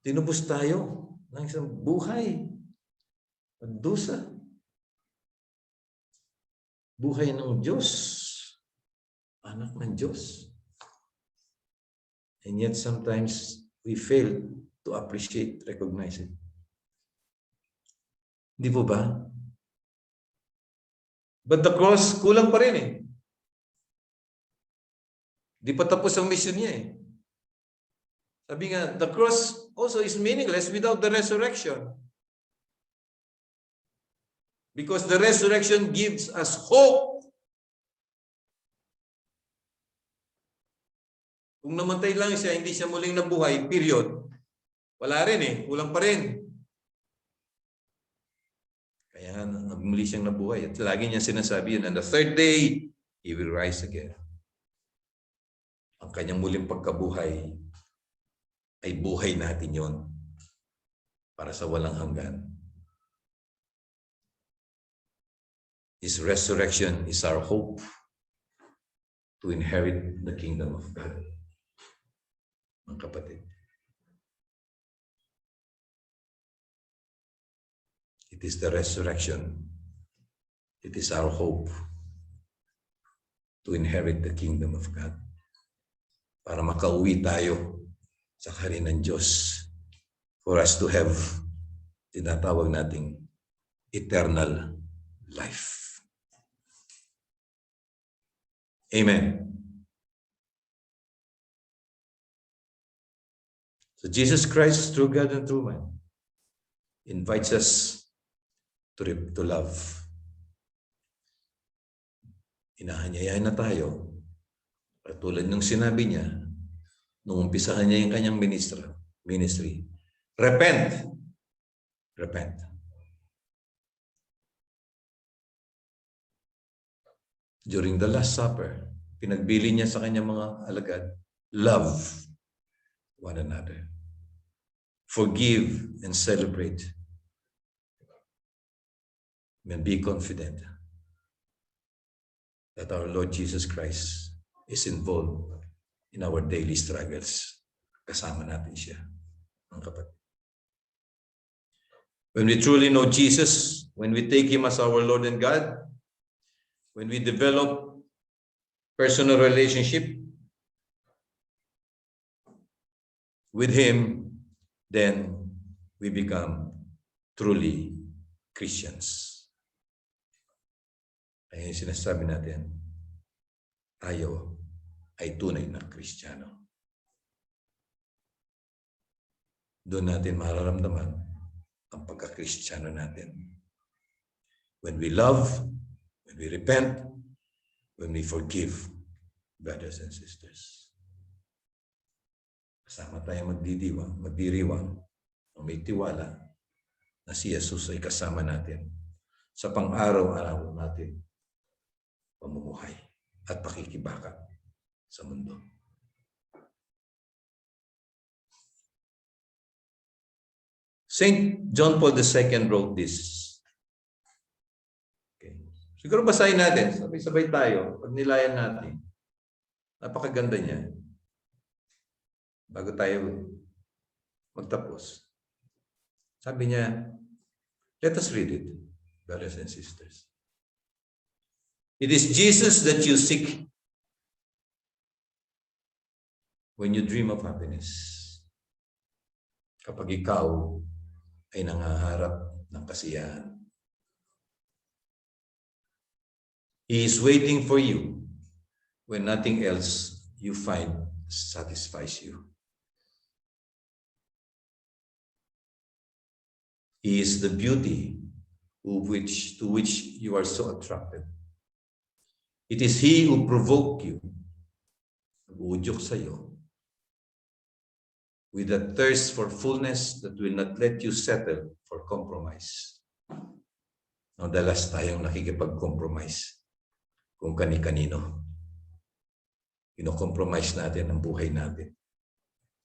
Tinubos tayo ng isang buhay. Magdusa. Buhay ng Diyos. Anak ng Diyos. And yet sometimes we fail to appreciate, recognize it. Hindi po ba? But the cross, kulang pa rin eh. Di pa tapos ang mission niya eh. Sabi nga, the cross also is meaningless without the resurrection. Because the resurrection gives us hope. Kung namatay lang siya, hindi siya muling nabuhay, period. Wala rin eh, kulang pa rin. Kaya muli siyang nabuhay. At lagi niya sinasabi yun, and the third day, He will rise again. Ang kanyang muling pagkabuhay ay buhay natin yon para sa walang hanggan. His resurrection is our hope to inherit the kingdom of God. Mga kapatid. It is the resurrection. It is our hope to inherit the kingdom of God. Para makauwi tayo sa kaharian ng Diyos. For us to have tinatawag nating eternal life. Amen. So Jesus Christ, true God and true man, invites us to love. Inahanyayahan na tayo. At tulad ng sinabi niya, nung umpisahan niya yung kanyang ministry, repent. Repent. During the Last Supper, pinagbili niya sa kanyang mga alagad, love one another. Forgive and celebrate. And be confident that our Lord Jesus Christ is involved in our daily struggles. Kasama natin siya, mga kapatid. When we truly know Jesus, when we take Him as our Lord and God, when we develop personal relationship with Him, then we become truly Christians. Kaya sinasabi natin, tayo ay tunay na Kristiyano. Doon natin mararamdaman ang pagka-Kristiyano natin. When we love, when we repent, when we forgive brothers and sisters. Kasama tayo magdiriwang, may tiwala na si Jesus ay kasama natin sa pang-araw-araw natin pamumuhay at pakikibaka sa mundo. Saint John Paul II wrote this. Okay. Siguro basahin natin, sabay-sabay tayo, pag nilayan natin. Napakaganda niya. Bago tayo magtapos. Sabi niya, let us read it, brothers and sisters. It is Jesus that you seek when you dream of happiness, kapag ikaw ay nangaharap ng kasiyahan. He is waiting for you when nothing else you find satisfies you. He is the beauty to which you are so attracted. It is He who provoked you, nag-uudyok sa iyo, with a thirst for fullness that will not let you settle for compromise. Madalas tayong nakikipag-compromise kung kani-kanino. Ino-compromise natin ang buhay natin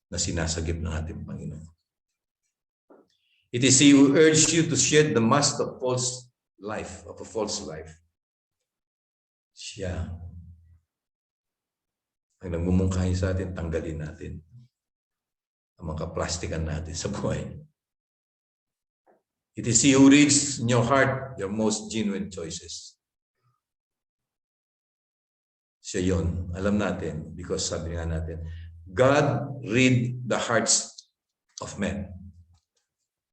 na sinasagip ng ating Panginoon. It is He who urged you to shed the mask of a false life. Siya ang nagmumungkahi sa atin, tanggalin natin ang mga plastikan natin sa buhay. It is He who reads in your heart your most genuine choices. Siya yun. Alam natin, because sabi nga natin, God read the hearts of men.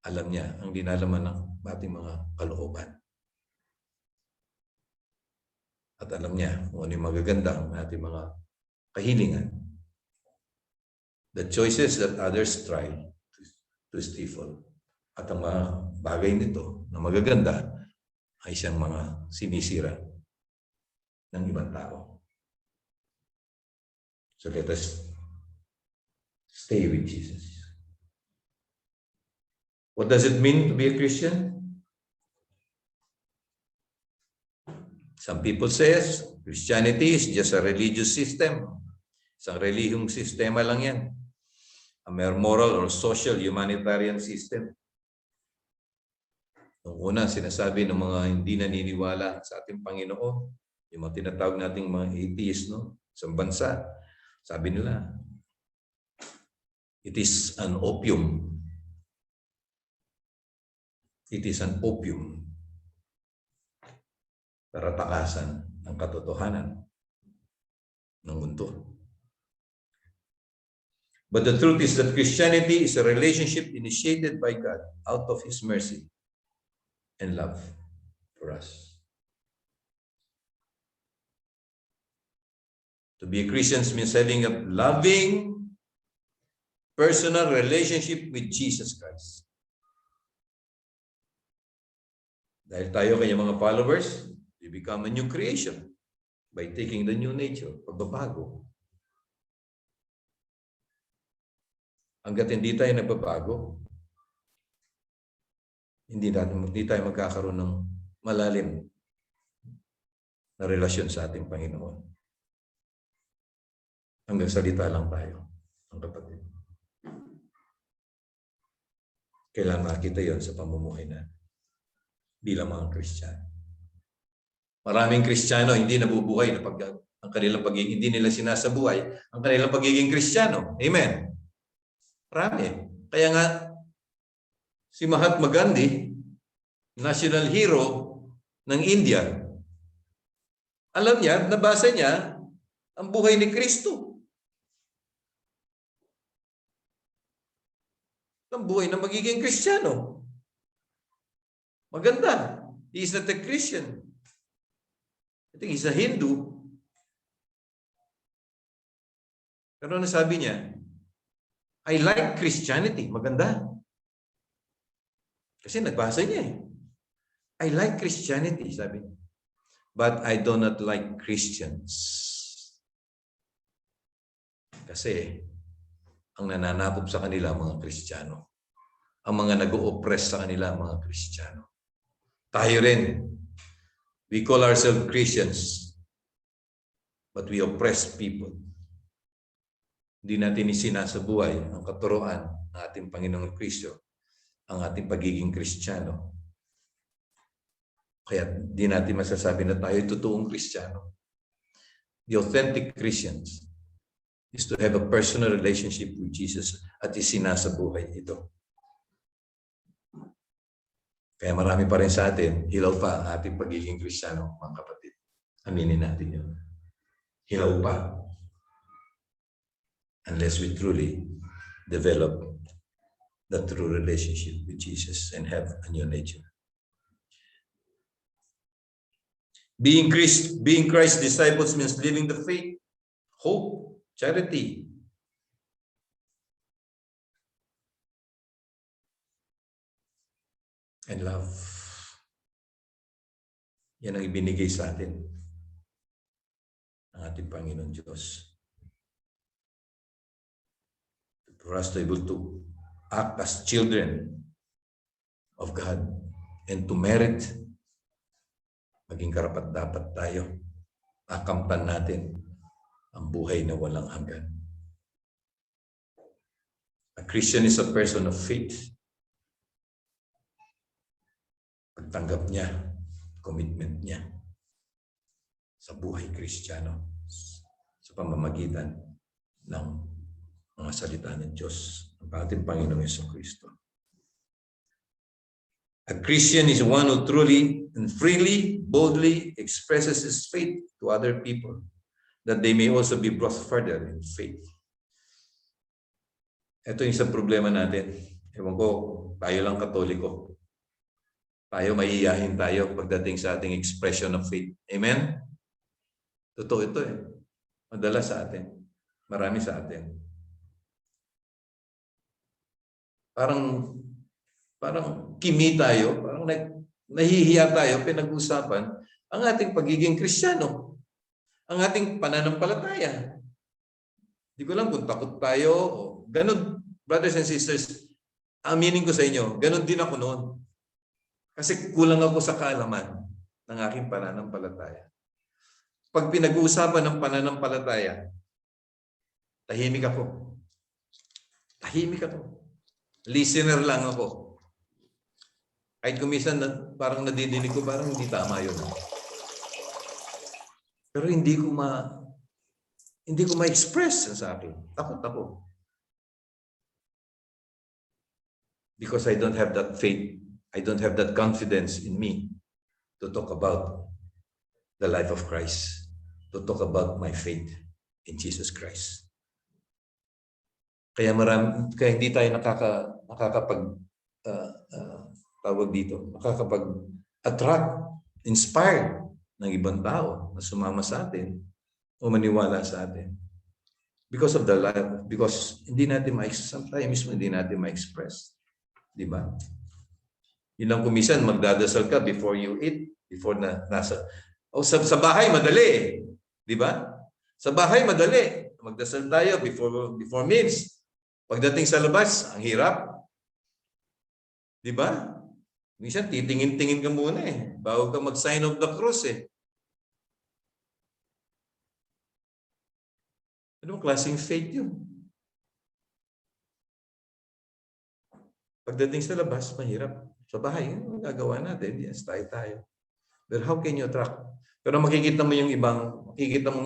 Alam niya ang dinalaman ng ating mga kalooban. At alam niya kung ano yung magaganda ang ating mga kahilingan. The choices that others try to stifle. At ang mga bagay nito na magaganda ay siyang mga sinisira ng ibang tao. So let us stay with Jesus. What does it mean to be a Christian? Some people say Christianity is just a religious system. Isang relihiyong sistema lang yan. A mere moral or social humanitarian system. Noong una, sinasabi ng mga hindi naniniwala sa ating Panginoon, yung mga tinatawag nating mga atheist, no? Sa bansa, sabi nila, it is an opium. It is an opium para takasan ang katotohanan ng mundo. But the truth is that Christianity is a relationship initiated by God out of His mercy and love for us. To be a Christian means having a loving, personal relationship with Jesus Christ. Dahil tayo kanyang mga followers, we become a new creation by taking the new nature, pagbabago. Hanggat hindi tayo nagbabago, hindi tayo magkakaroon ng malalim na relasyon sa ating Panginoon. Hanggang salita lang tayo, ang kapatid. Kailangan makita yon sa pamumuhay natin bilang mga Kristiyano. Maraming Kristiyano hindi nabubuhay na ang kanilang pagiging, hindi nila sinasabuhay ang kanilang pagiging Kristiyano. Amen. Marami. Kaya nga, si Mahatma Gandhi, national hero ng India, alam niya, nabasa niya ang buhay ni Kristo. Ang buhay na magiging Kristiyano. Maganda. He is not a Christian. I think he's a Hindu. Pero ano sabi niya? I like Christianity. Maganda. Kasi nagbasa niya eh. I like Christianity, sabi niya. But I do not like Christians. Kasi ang nananakop sa kanila mga Kristiyano. Ang mga nag-o-oppress sa kanila mga Kristiyano. Tayo rin. We call ourselves Christians, but we oppress people. Hindi natin isinasabuhay ang katuruan ng ating Panginoong Kristo, ang ating pagiging Kristiyano. Kaya di natin masasabi na tayo totoong Kristiyano. The authentic Christians is to have a personal relationship with Jesus at isinasabuhay ito. Kaya marami pa rin sa atin, hilaw pa ang ating pagiging Kristiyano, mga kapatid. Aminin natin yun. Hilaw pa. unless we truly develop the true relationship with Jesus and have a new nature. Being Christ's disciples means living the faith, hope, charity, and love. Yan ang ibinigay sa atin ng ating Panginoon Diyos. For us to be able to act as children of God and to merit, maging karapat-dapat tayo, akamtan natin ang buhay na walang hanggan. A Christian is a person of faith. Pagtanggap niya, commitment niya sa buhay Kristiyano sa pamamagitan ng mga salita ng Diyos, ng ating Panginoong Jesucristo. A Christian is one who truly and freely, boldly expresses his faith to other people, that they may also be brought further in faith. Ito yung isang problema natin. Ewan ko, tayo lang Katoliko. Tayo, mahihiyahin tayo pagdating sa ating expression of faith. Amen? Totoo ito eh. Madalas sa atin. Marami sa atin. Parang kimi tayo, parang nahihiya tayo, pinag-usapan ang ating pagiging Kristiyano, ang ating pananampalataya. Hindi ko lang kung takot tayo. Ganun, brothers and sisters, aminin ko sa inyo, ganun din ako noon. Kasi kulang ako sa kaalaman ng aking pananampalataya. Pag pinag-uusapan ng pananampalataya, tahimik ako. Tahimik ako. Listener lang ako. Kahit kumisan parang nadidinig ko, parang hindi tama yun. Pero hindi ko ma-express sa akin. Takot ako. Because I don't have that faith. I don't have that confidence in me to talk about the life of Christ, to talk about my faith in Jesus Christ. Kaya hindi tayo nakakapag-attract, inspired ng ibang tao na sumama sa atin o maniwala sa atin. Because of the life, because sometimes hindi natin ma-express. Di ba? Yun lang kumisan, magdadasal ka before you eat, before nasa. Sa bahay, madali. Di ba? Sa bahay, madali. Magdasal tayo before meals. Pagdating sa labas, ang hirap. Di ba? Minsan, titingin-tingin ka muna eh. Bago ka mag-sign of the cross eh. Anong klaseng faith yun? Pagdating sa labas, mahirap. Sa bahay, gagawa natin. Yes, tayo. But how can you attract? Pero makikita mo yung ibang, makikita mo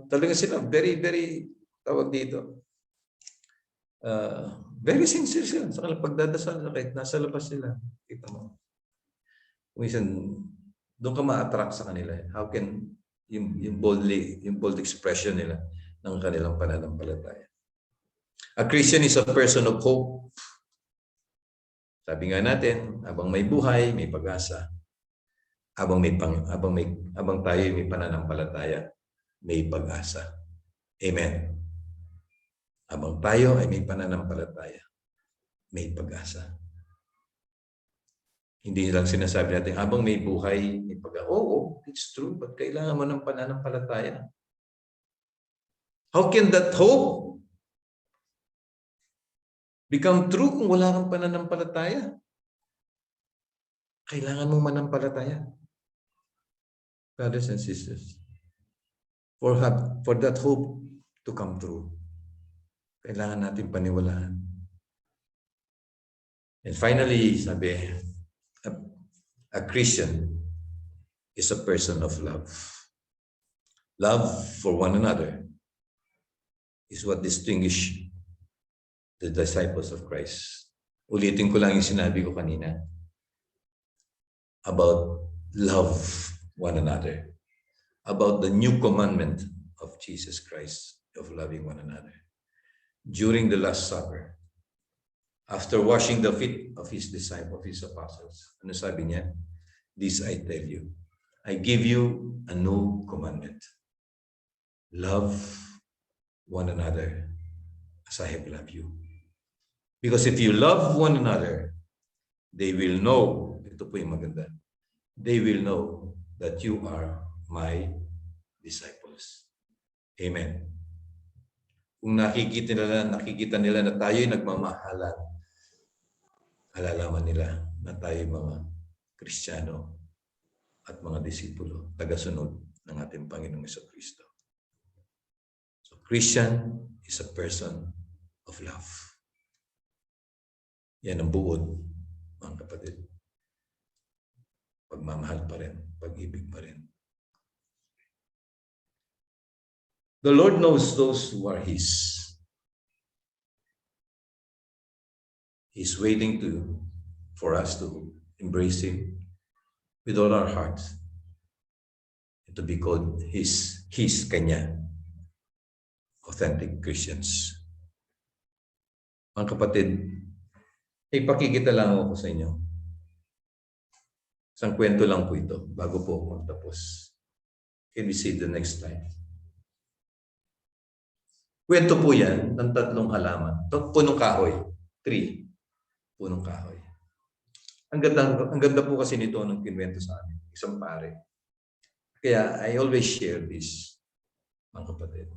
talaga sila, very, very, tawag dito, very sincere sila sa kanilang pagdadasal kahit nasa labas sila. Kita mo. Minsan, doon ka ma-attract sa kanila. How can, yung bold expression nila ng kanilang pananampalataya. A Christian is a person of hope. Sabi nga natin, habang may buhay, may pag-asa. Habang tayo may pananampalataya, may pag-asa. Amen. Habang tayo ay may pananampalataya, may pag-asa. Hindi lang sinasabi natin, habang may buhay, may pag-asa. Oo, it's true, but kailangan mo ng pananampalataya. How can that hope become true kung wala kang pananampalataya? Kailangan mong manampalataya. Brothers and sisters, for that hope to come true, kailangan natin paniwalaan. And finally, sabi, a Christian is a person of love. Love for one another is what distinguishes the disciples of Christ. Ulitin ko lang yung sinabi ko kanina about love one another, about the new commandment of Jesus Christ. of loving one another. During the Last Supper, after washing the feet of his disciples, of his apostles, ano sabi niya? This I tell you, I give you a new commandment. Love one another as I have loved you. Because if you love one another, they will know, ito po yung maganda, they will know that you are my disciples. Amen. Kung nakikita nila na tayo'y nagmamahalan, alalaman nila na tayo'y mga Kristiyano at mga disipulo, tagasunod ng ating Panginoong Jesucristo. So, Christian is a person of love. Yan ang buod, mga kapatid. Pagmamahal pa rin, pag-ibig pa rin. The Lord knows those who are His. He's waiting for us to embrace Him with all our hearts. And to be called His Kanya. Authentic Christians. Mga kapatid, ipakikita lang ako sa inyo. Isang kwento lang po ito bago po magtapos. Can we see the next slide? Kwento po yan ng 3 halaman. Punong kahoy. 3. Punong kahoy. Ang ganda po kasi nito ng kinwento sa amin. Isang pare. Kaya I always share this, mga kapatid.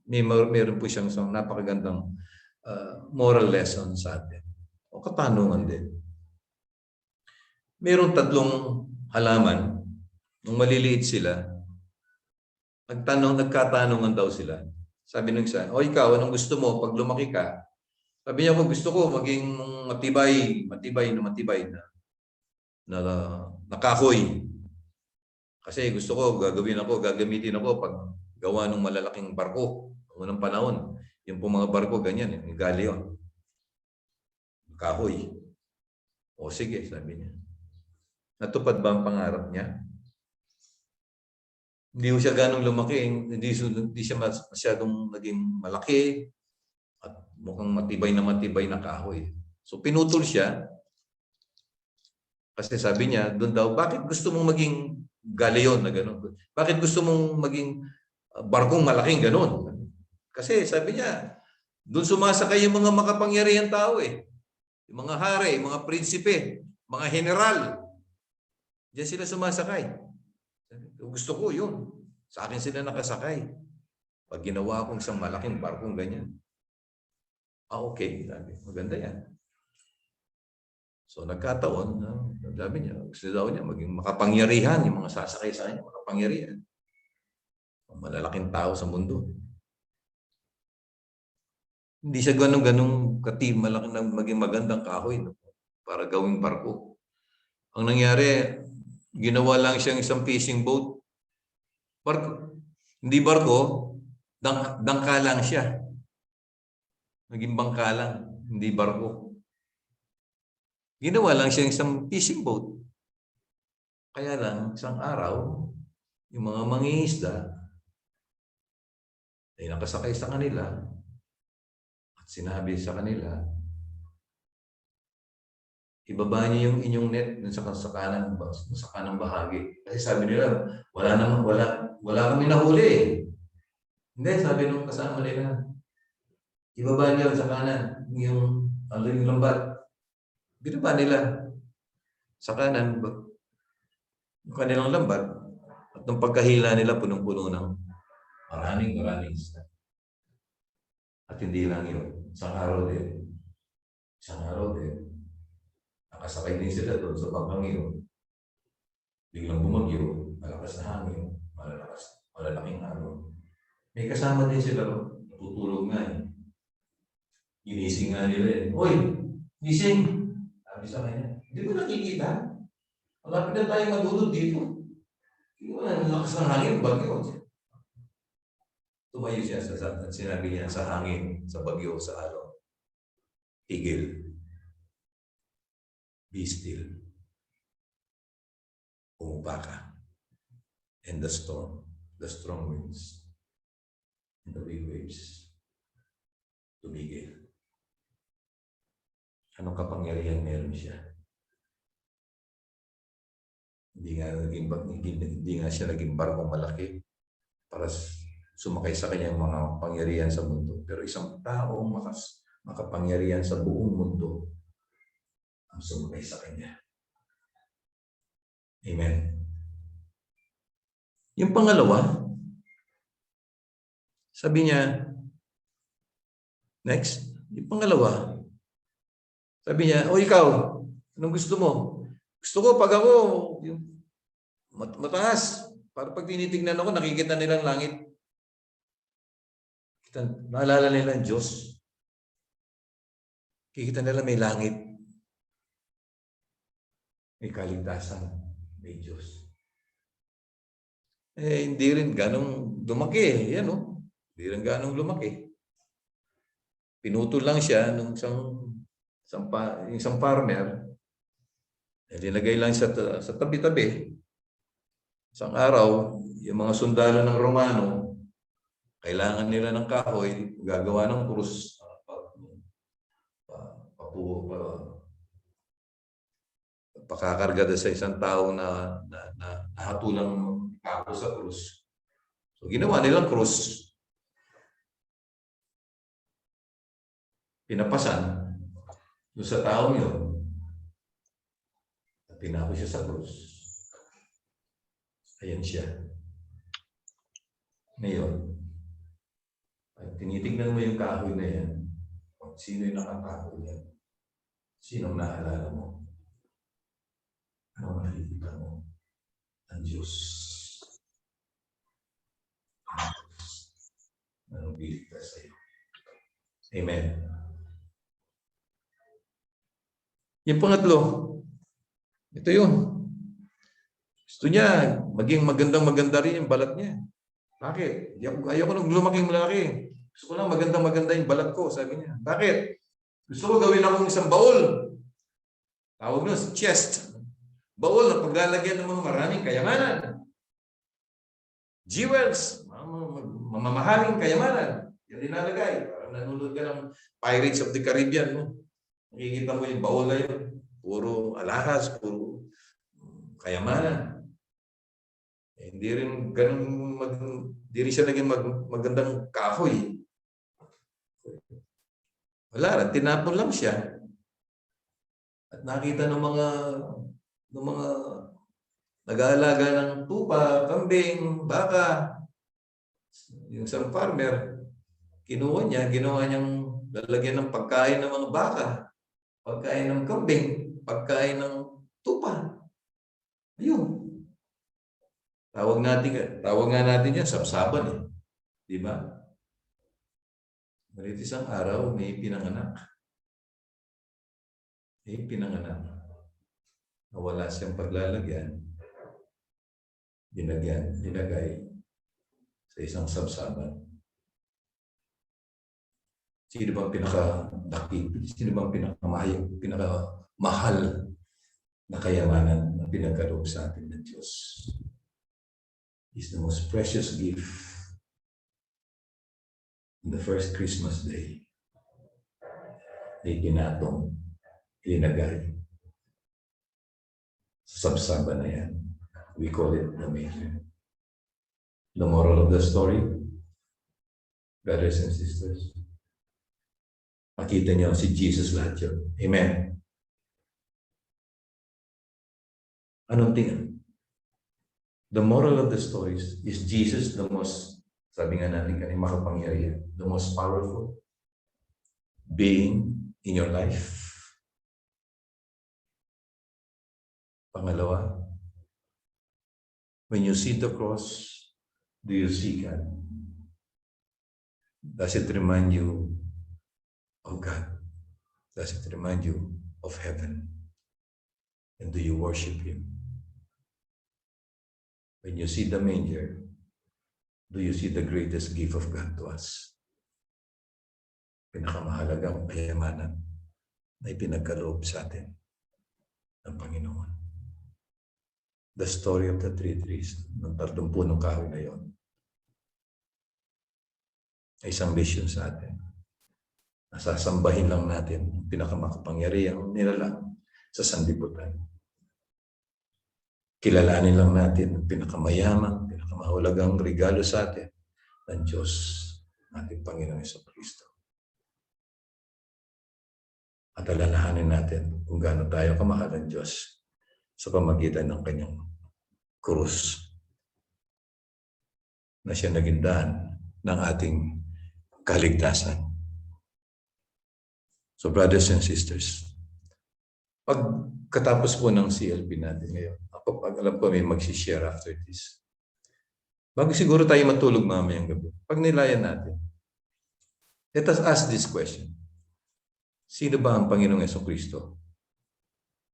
Meron po siyang napakagandang moral lesson sa atin. O katanungan din. Merong 3 halaman. Nung maliliit sila, nagkatanungan daw sila. Sabi nung isa, o ikaw, anong gusto mo pag lumaki ka? Sabi niya, gusto ko maging matibay na kahoy. Kasi gusto ko, gagamitin ako pag gawa ng malalaking barko. Unang panahon, yung po mga barko, ganyan, yung galleon. Kahoy. O sige, sabi niya. Natupad ba ang pangarap niya? Hindi ko siya ganong lumaki, hindi siya masyadong naging malaki at mukhang matibay na kahoy. So pinutol siya kasi sabi niya, doon daw, bakit gusto mong maging galleon na gano'n? Bakit gusto mong maging barkong malaking gano'n? Kasi sabi niya, doon sumasakay yung mga makapangyarihang tao eh. Yung mga hari, mga prinsipe, mga general. Diyan sila sumasakay. Gusto ko yun. Sa akin sila nakasakay. Pag ginawa akong isang malaking barkong ganyan. Okay. Sabi, maganda yan. So nagkataon, sabi niya, gusto daw niya maging makapangyarihan, yung mga sasakay sa kanya, makapangyarihan. Ang malalaking tao sa mundo. Hindi siya ganong malaking maging magandang kahoy para gawing barko. Ang nangyari, ginawa lang siyang isang fishing boat. Barko. Hindi barko, dangka lang siya. Naging bangka lang, hindi barko. Ginawa lang siyang isang fishing boat. Kaya lang, isang araw, yung mga mangingisda ay nakasakay sa kanila at sinabi sa kanila, ibaba niyo yung inyong net sa kanang bahagi. Kasi sabi nila, wala kami nahuli eh. Hindi, sabi nung kasama nila, ibaba niyo sa kanan yung lambat. Binaba nila sa kanan yung kanilang lambat at nung pagkahila nila punong-puno ng maraming isda. At hindi lang yun. Isang araw din, nakasakay din sila doon sa bangkang yun. Biglang bumagyo, malakas na hangin, malalaking araw. May kasama din sila, natutulog nga eh. Ginising nga nila eh. Hoy! Gising! Sabi sa kanya, hindi mo nakikita? Malapit na tayo madulog dito. Hindi mo na lakas ng hangin, bagyo. Tumayo siya at sinabi niya sa hangin, sa bagyo, sa alon. Tigil. Be still. Umubaka. And the strong winds And the big waves tumigil. Anong kapangyarihan meron siya? Hindi nga siya naging barkong malaki para sumakay sa kanyang mga pangyarihan sa mundo. Pero isang taong makapangyarihan sa buong mundo ang sumakay sa kanya. Amen. Yung pangalawa, sabi niya, next, yung pangalawa, sabi niya, o ikaw, anong gusto mo? Gusto ko pag ako, yung mataas, para pag tinitingnan ako, nakikita nilang langit. Naalala nila ang Diyos. Kikita nila may langit. May kaligtasan. May Diyos. Hindi rin ganong lumaki. Yan, no? Hindi rin ganong lumaki. Pinutol lang siya nung isang farmer. Linagay lang sa tabi-tabi. Isang araw, yung mga sundalo ng Romano, kailangan nila ng kahoy, gagawa ng krus, pakakarga sa isang tao na nahatulang ako sa krus. So ginawa nilang krus. Pinapasan doon sa taong yun. At pinako siya sa krus. Ayan siya. Ngayon, at tinitignan mo yung kahoy na yan, sino yung nakakahoy yan? Sinong naalala mo? Ano nakikita mo? Ang Diyos. Anong biligtas sa iyo? Amen. Yung pangatlo, ito yun. Gusto niya, maging maganda rin yung balat niya. Bakit? Ayoko nang lumaking malaki. Gusto ko lang maganda yung balat ko, sabi niya. Bakit? Gusto ko gawin akong isang baul. Tawag nun, chest. Baul na paglalagyan ng mga maraming kayamanan. Jewels, mamamahaling kayamanan. Yan linalagay. Parang nanonood ka ng Pirates of the Caribbean. No? Makikita mo yung baul na yun. Puro alahas, puro kayamanan. Hindi rin siya naging magandang kahoy. Wala, tinapon lang siya. At nakita ng mga nag-aalaga ng tupa, kambing, baka, yung isang farmer, ginawa niyang lalagyan ng pagkain ng mga baka, pagkain ng kambing, pagkain ng tupa. Ayun. Tawag nga natin yan, sapsaban eh. Di ba? Ngunit isang araw, may pinanganak. Nawala siyang paglalagyan. Dinagay sa isang sapsaban. Sino bang pinaka-dakip? Sino bang pinaka-mahal na kayamanan na pinagkaloob sa atin ng Diyos? Is the most precious gift on the first Christmas day. Ay pinatong, ilinagay sa sapsaban na yan. We call it the manger. The moral of the story, brothers and sisters, makita niyo si Jesus lahat yun. Amen. Anong tingin? The moral of the stories is Jesus the most, sabi nga natin kanina, makapangyarihan, the most powerful being in your life. Pangalawa, when you see the cross, do you see God? Does it remind you of God? Does it remind you of heaven? And do you worship Him? When you see the manger, do you see the greatest gift of God to us? Pinakamahalagang kayamanan na ipinagkaloob sa atin ng Panginoon. The story of the three trees, ng 30 punong kahoy na yon. ay isang lesson sa atin. Nasasambahin lang natin ang pinakamakapangyarihang nilalang sa sanlibutan. Kilalanin lang natin ang pinakamayamang, pinakamahalagang regalo sa atin ng Diyos, ating Panginoong Jesucristo. At alalahanin natin kung gaano tayo kamahal ng Diyos sa pamagitan ng kanyang krus na siya naging daan ng ating kaligtasan. So brothers and sisters, pagkatapos po ng CLP natin ngayon, alam ko may mag-share after this. Bago siguro tayo matulog mamayang gabi, pag nilayan natin, let us ask this question. Sino ba ang Panginoong Jesucristo?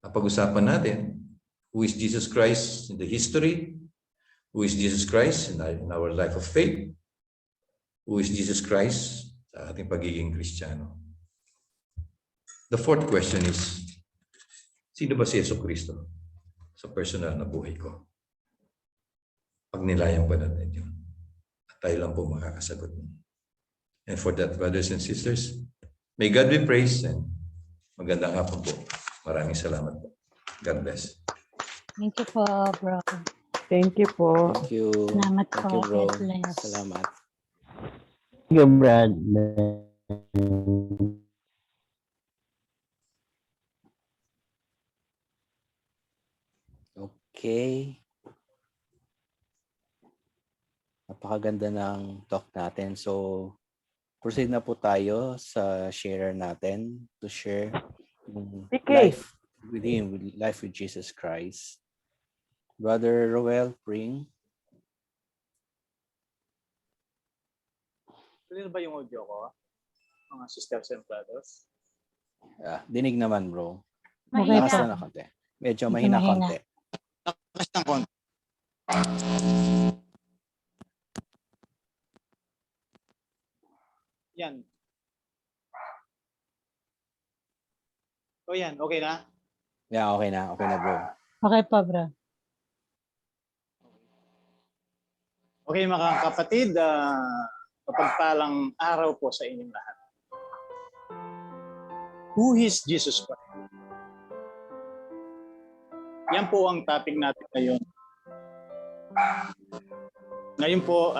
Napag-usapan natin, who is Jesus Christ in the history? Who is Jesus Christ in our life of faith? Who is Jesus Christ sa ating pagiging Kristiyano? The fourth question is, sino ba si Jesucristo sa personal na buhay ko? Pag nilayan pa natin yun, at tayo lang po makakasagot. And for that, brothers and sisters, may God be praised and magandang hapon po. Maraming salamat po. God bless. Thank you po, bro. Thank you po. Thank you. Salamat Thank po. you, bro. God bless. Salamat. Thank you, Brad. Okay. Napakaganda ng talk natin. So, proceed na po tayo sa share natin to share yung PK. life with Him, life with Jesus Christ. Brother Roel, bring. Clear ba yung audio ko? Mga sisters and brothers? Dinig naman, bro. Okay Lakas pa. na konti. Medyo Medyo mahina mahina. konti. Lakas ng konti. Yan. O yan, okay na? Yeah, okay na. Okay na, bro. Okay pa, bro. Okay mga kapatid, mapagpalang araw po sa inyong lahat. Who is Jesus Christ? Yan po ang topic natin ngayon. Ngayon po,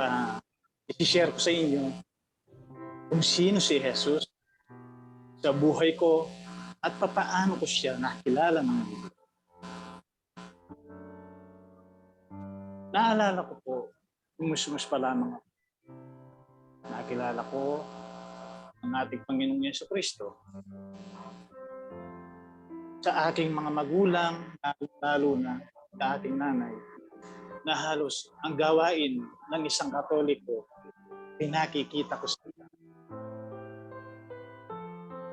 i-share ko sa inyo kung sino si Jesus sa buhay ko at papaano ko siya nakilala ng Diyos. Naalala ko po, umus pa lamang ako. Nakilala ko ang ating Panginoong Jesucristo sa aking mga magulang, lalo na sa ating nanay, na halos ang gawain ng isang Katoliko, pinakikita ko sa kanya.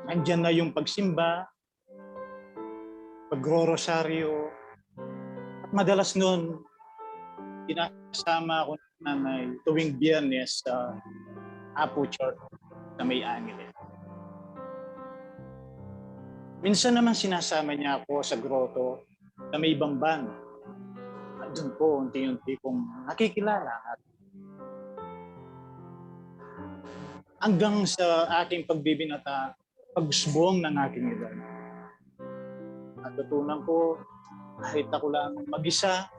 Nandiyan na yung pagsimba, pagro-rosaryo, at madalas noon, kinasama ako ng nanay tuwing Biyernes sa Apo Church na may Angeles. Minsan naman sinasama niya ako sa grotto na may Bamban. At doon po, unti-unti kong nakikilala. At hanggang sa aking pagbibinata, pagsubong ng aking edad. Natutunan ko, kahit ako lang mag-isa,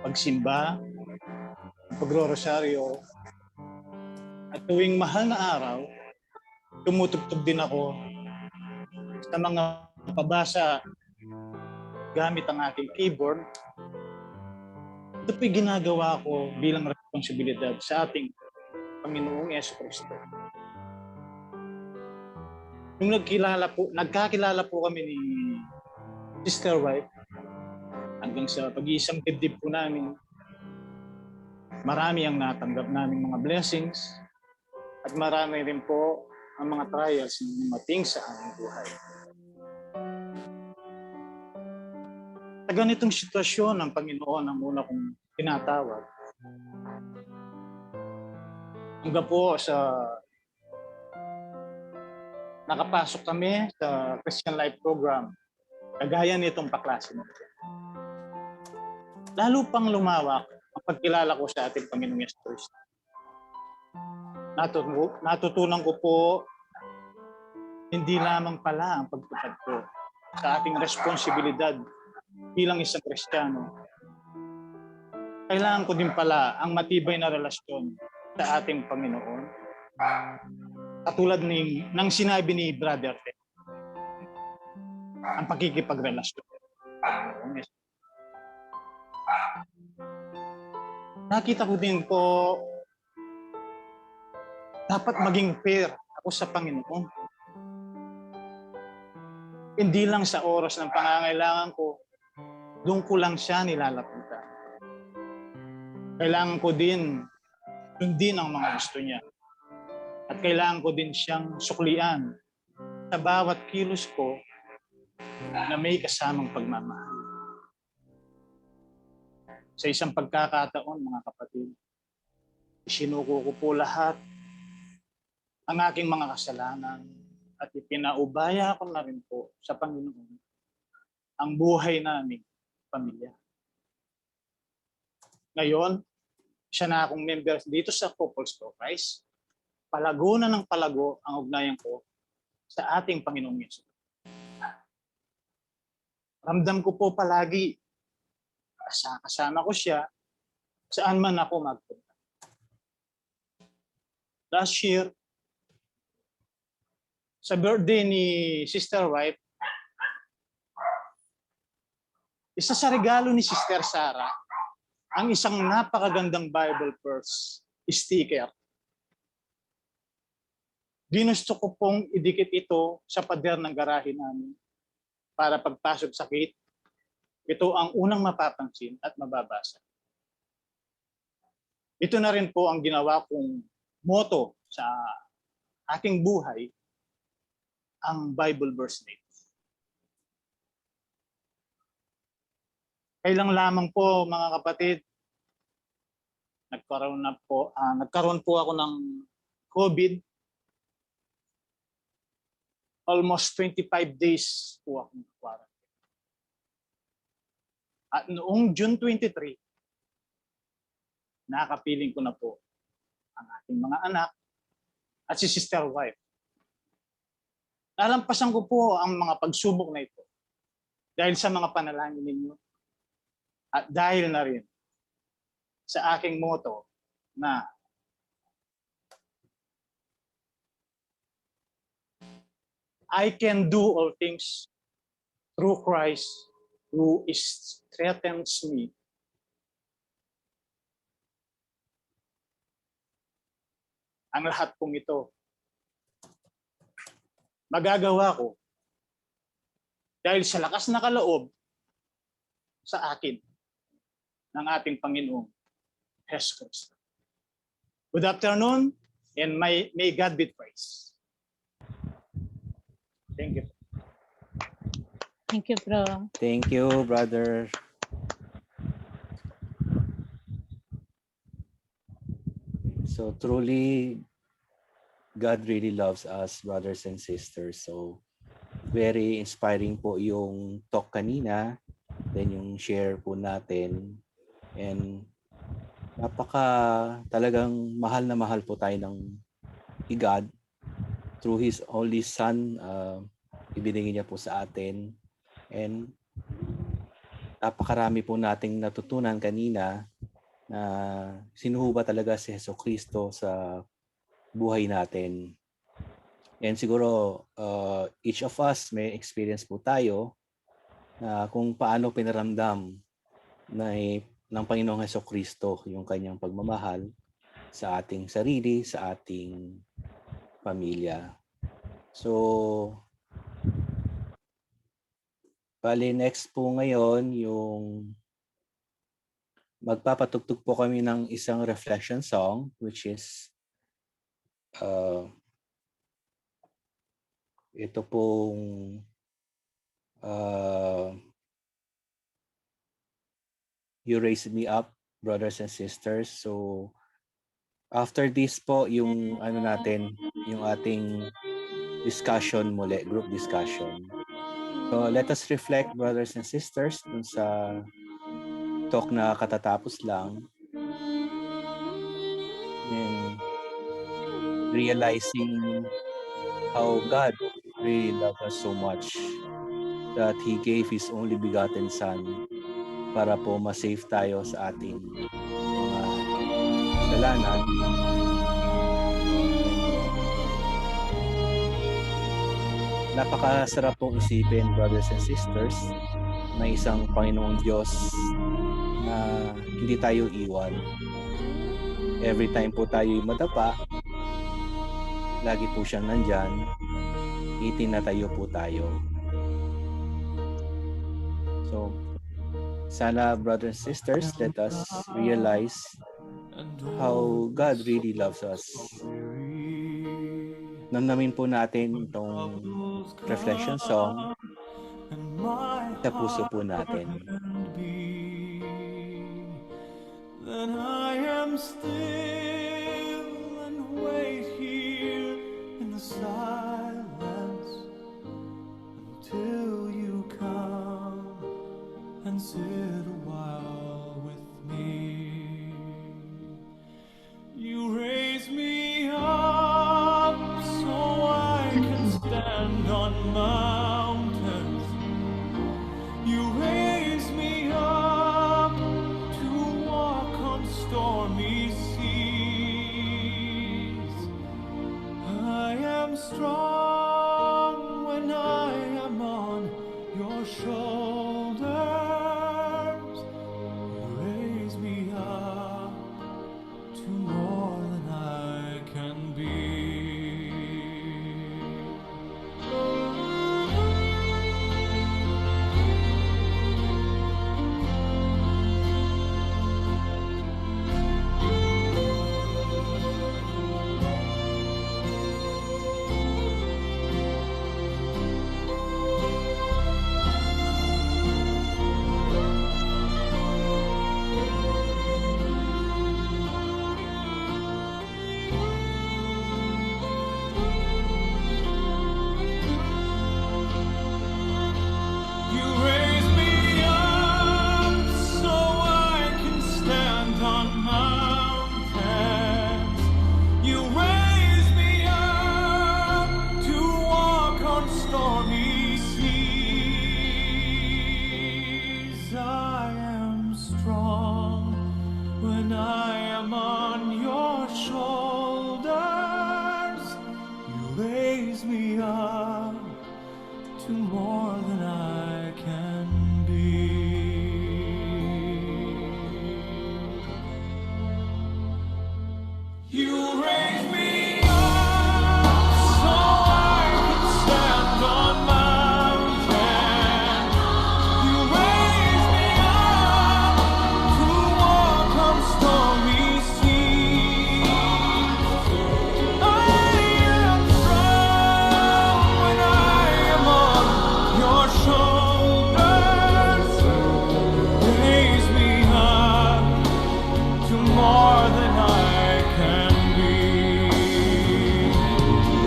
pagsimba, pagro-rosaryo, at tuwing mahal na araw, tumutugtog din ako sa mga pabasa gamit ang aking keyboard. Ito po'y ginagawa ko bilang responsibilidad sa ating Panginoong Jesucristo. Nung nagkakilala po kami ni Sister White, hanggang sa pag-iisang dibdib po namin, marami ang natanggap namin mga blessings at marami rin po ang mga trials na dumating sa aming buhay. Sa ganitong sitwasyon, ang Panginoon ang una kong tinatawag. Hanggang po sa nakapasok kami sa Christian Life Program, kagaya nitong paklase natin. Lalo pang lumawak ang pagkilala ko sa ating Panginoong Yesu Cristo. natutunan ko po hindi lamang pala ang pagtupad ko sa ating responsibilidad bilang isang Kristiyano. Kailangan ko din pala ang matibay na relasyon sa ating Panginoon. Katulad ng sinabi ni Brother Ted, ang pagkikipagrelasyon. Nakita ko din po, dapat maging fair ako sa Panginoon. Hindi lang sa oras ng pangangailangan ko, doon ko lang siya nilalapitan. Kailangan ko din sundin ang mga gusto niya. At kailangan ko din siyang suklian sa bawat kilos ko na may kasamang pagmamahal. Sa isang pagkakataon, mga kapatid, isinuko ko po lahat ang aking mga kasalanan at ipinaubaya ko na rin po sa Panginoon ang buhay naming pamilya. Ngayon, siya na akong member dito sa Couples for Christ. Palago na ng palago ang ugnayan ko sa ating Panginoong Yesus. Ramdam ko po palagi, kasama ko siya saan man ako magpunta. Last year, sa birthday ni Sister White, isa sa regalo ni Sister Sarah, ang isang napakagandang Bible verse sticker. Ginusto ko pong idikit ito sa pader ng garahe namin para pagpasok sa gate, ito ang unang mapapansin at mababasa. Ito na rin po ang ginawa kong motto sa aking buhay, ang Bible verse na ito. Kailang lamang po, mga kapatid, nagkaroon po ako ng COVID. Almost 25 days po ako nag-quarantine. At noong June 23, nakapiling ko na po ang ating mga anak at si Sister Wife. Nalampasan ko po ang mga pagsubok na ito dahil sa mga panalangin ninyo at dahil na rin sa aking motto na I can do all things through Christ who strengthens me. Ang lahat pong ito, magagawa ko dahil sa lakas na kaloob sa akin ng ating Panginoong Jesus Cristo. Good afternoon and may God be praised. Thank you. Thank you, bro. Thank you, brother. So truly, God really loves us, brothers and sisters. So very inspiring po yung talk kanina, then yung share po natin. And talagang mahal na mahal po tayo ng God through His only Son. Ibinigay niya po sa atin. And napakarami po nating natutunan kanina na sino ba talaga si Jesucristo sa buhay natin. And siguro each of us may experience po tayo na kung paano pinaramdam ng Panginoong Jesucristo yung kanyang pagmamahal sa ating sarili, sa ating pamilya. So, bali next po ngayon yung magpapatugtog po kami ng isang reflection song which is ito pong You Raise Me Up, Brothers and Sisters. So after this po yung yung ating discussion muli, group discussion. So let us reflect, brothers and sisters, dun sa talk na katatapos lang. And realizing how God really loved us so much that He gave His only begotten Son para po ma-save tayo sa ating mga kasalanan. Napakasarap pong isipin, brothers and sisters, na isang Panginoong Diyos na hindi tayo iwan. Every time po tayo madapa, lagi po siyang nandyan, itinatayo po tayo. So, sana, brothers and sisters, let us realize how God really loves us. Namnamin po natin itong reflection song sa puso po natin. Then I am still and wait here in the silence until you come and sit a while with me. You raise me up so I can stand on mountains. You raise me up to walk on stormy seas. I am strong when I am on your shoulders. You raise me up to more than I can be. You raise me up so I can stand on mountains. You raise me up to walk on stormy seas. I am strong when I am on your shoulders. You raise me up to more than I can be. You raise me up so I can stand on mountains. You raise me up to walk on stormy seas. I am strong when I am on your shoulders. Raise me up to more than I can be.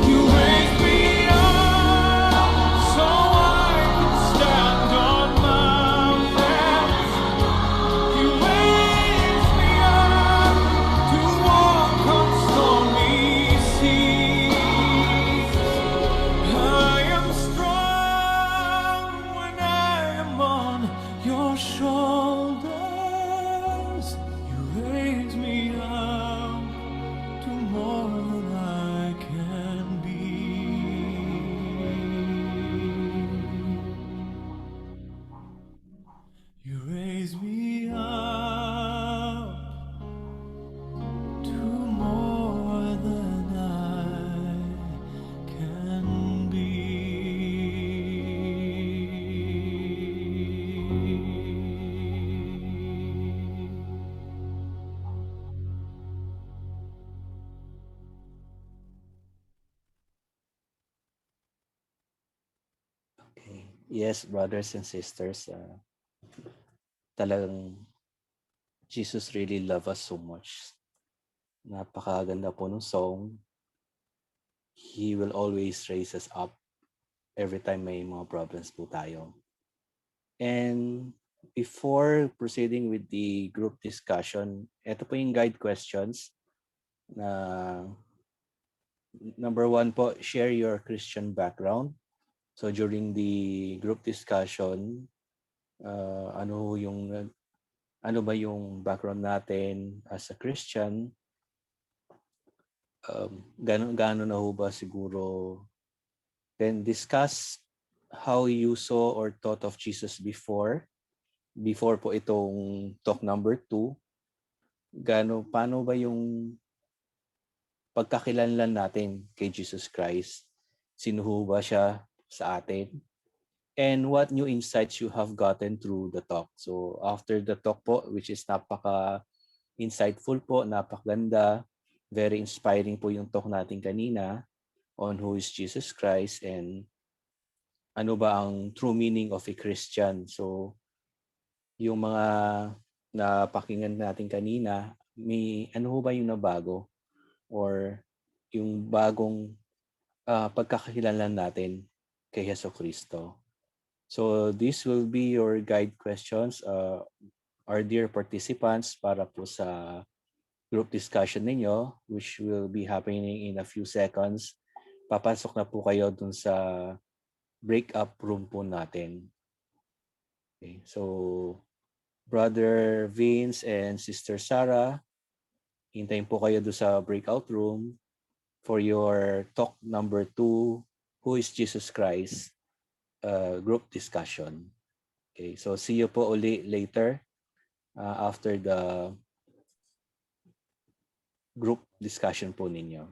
You raise me up so I can stand on mountains. You raise me up to walk on stormy seas. I am strong when I am on your shoulders. You raise me up to more than I can be. You raise me up to more than I can be. Okay. Yes, brothers and sisters, talagang Jesus really loves us so much. Napakaganda po ng song. He will always raise us up every time may mga problems po tayo. And before proceeding with the group discussion, ito po yung guide questions na number 1 po, share your Christian background. So during the group discussion, ano ba yung background natin as a Christian? Gaano na ho ba siguro? Then discuss how you saw or thought of Jesus before po itong talk number 2. Paano ba yung pagkakilanlan natin kay Jesus Christ? Sino ho ba siya sa atin? And what new insights you have gotten through the talk. So after the talk po, which is napaka-insightful po, napakaganda, very inspiring po yung talk natin kanina on who is Jesus Christ and ano ba ang true meaning of a Christian. So yung mga napakinggan natin kanina, may ano ba yung nabago or yung bagong pagkakakilanlan natin kay Jesucristo. So this will be your guide questions, our dear participants, para po sa group discussion ninyo, which will be happening in a few seconds. Papasok na po kayo dun sa break-up room po natin. Okay, so Brother Vince and Sister Sarah, hintayin po kayo dun sa breakout room for your talk number 2, Who is Jesus Christ? Group discussion. Okay, so see you po uli later after the group discussion po ninyo.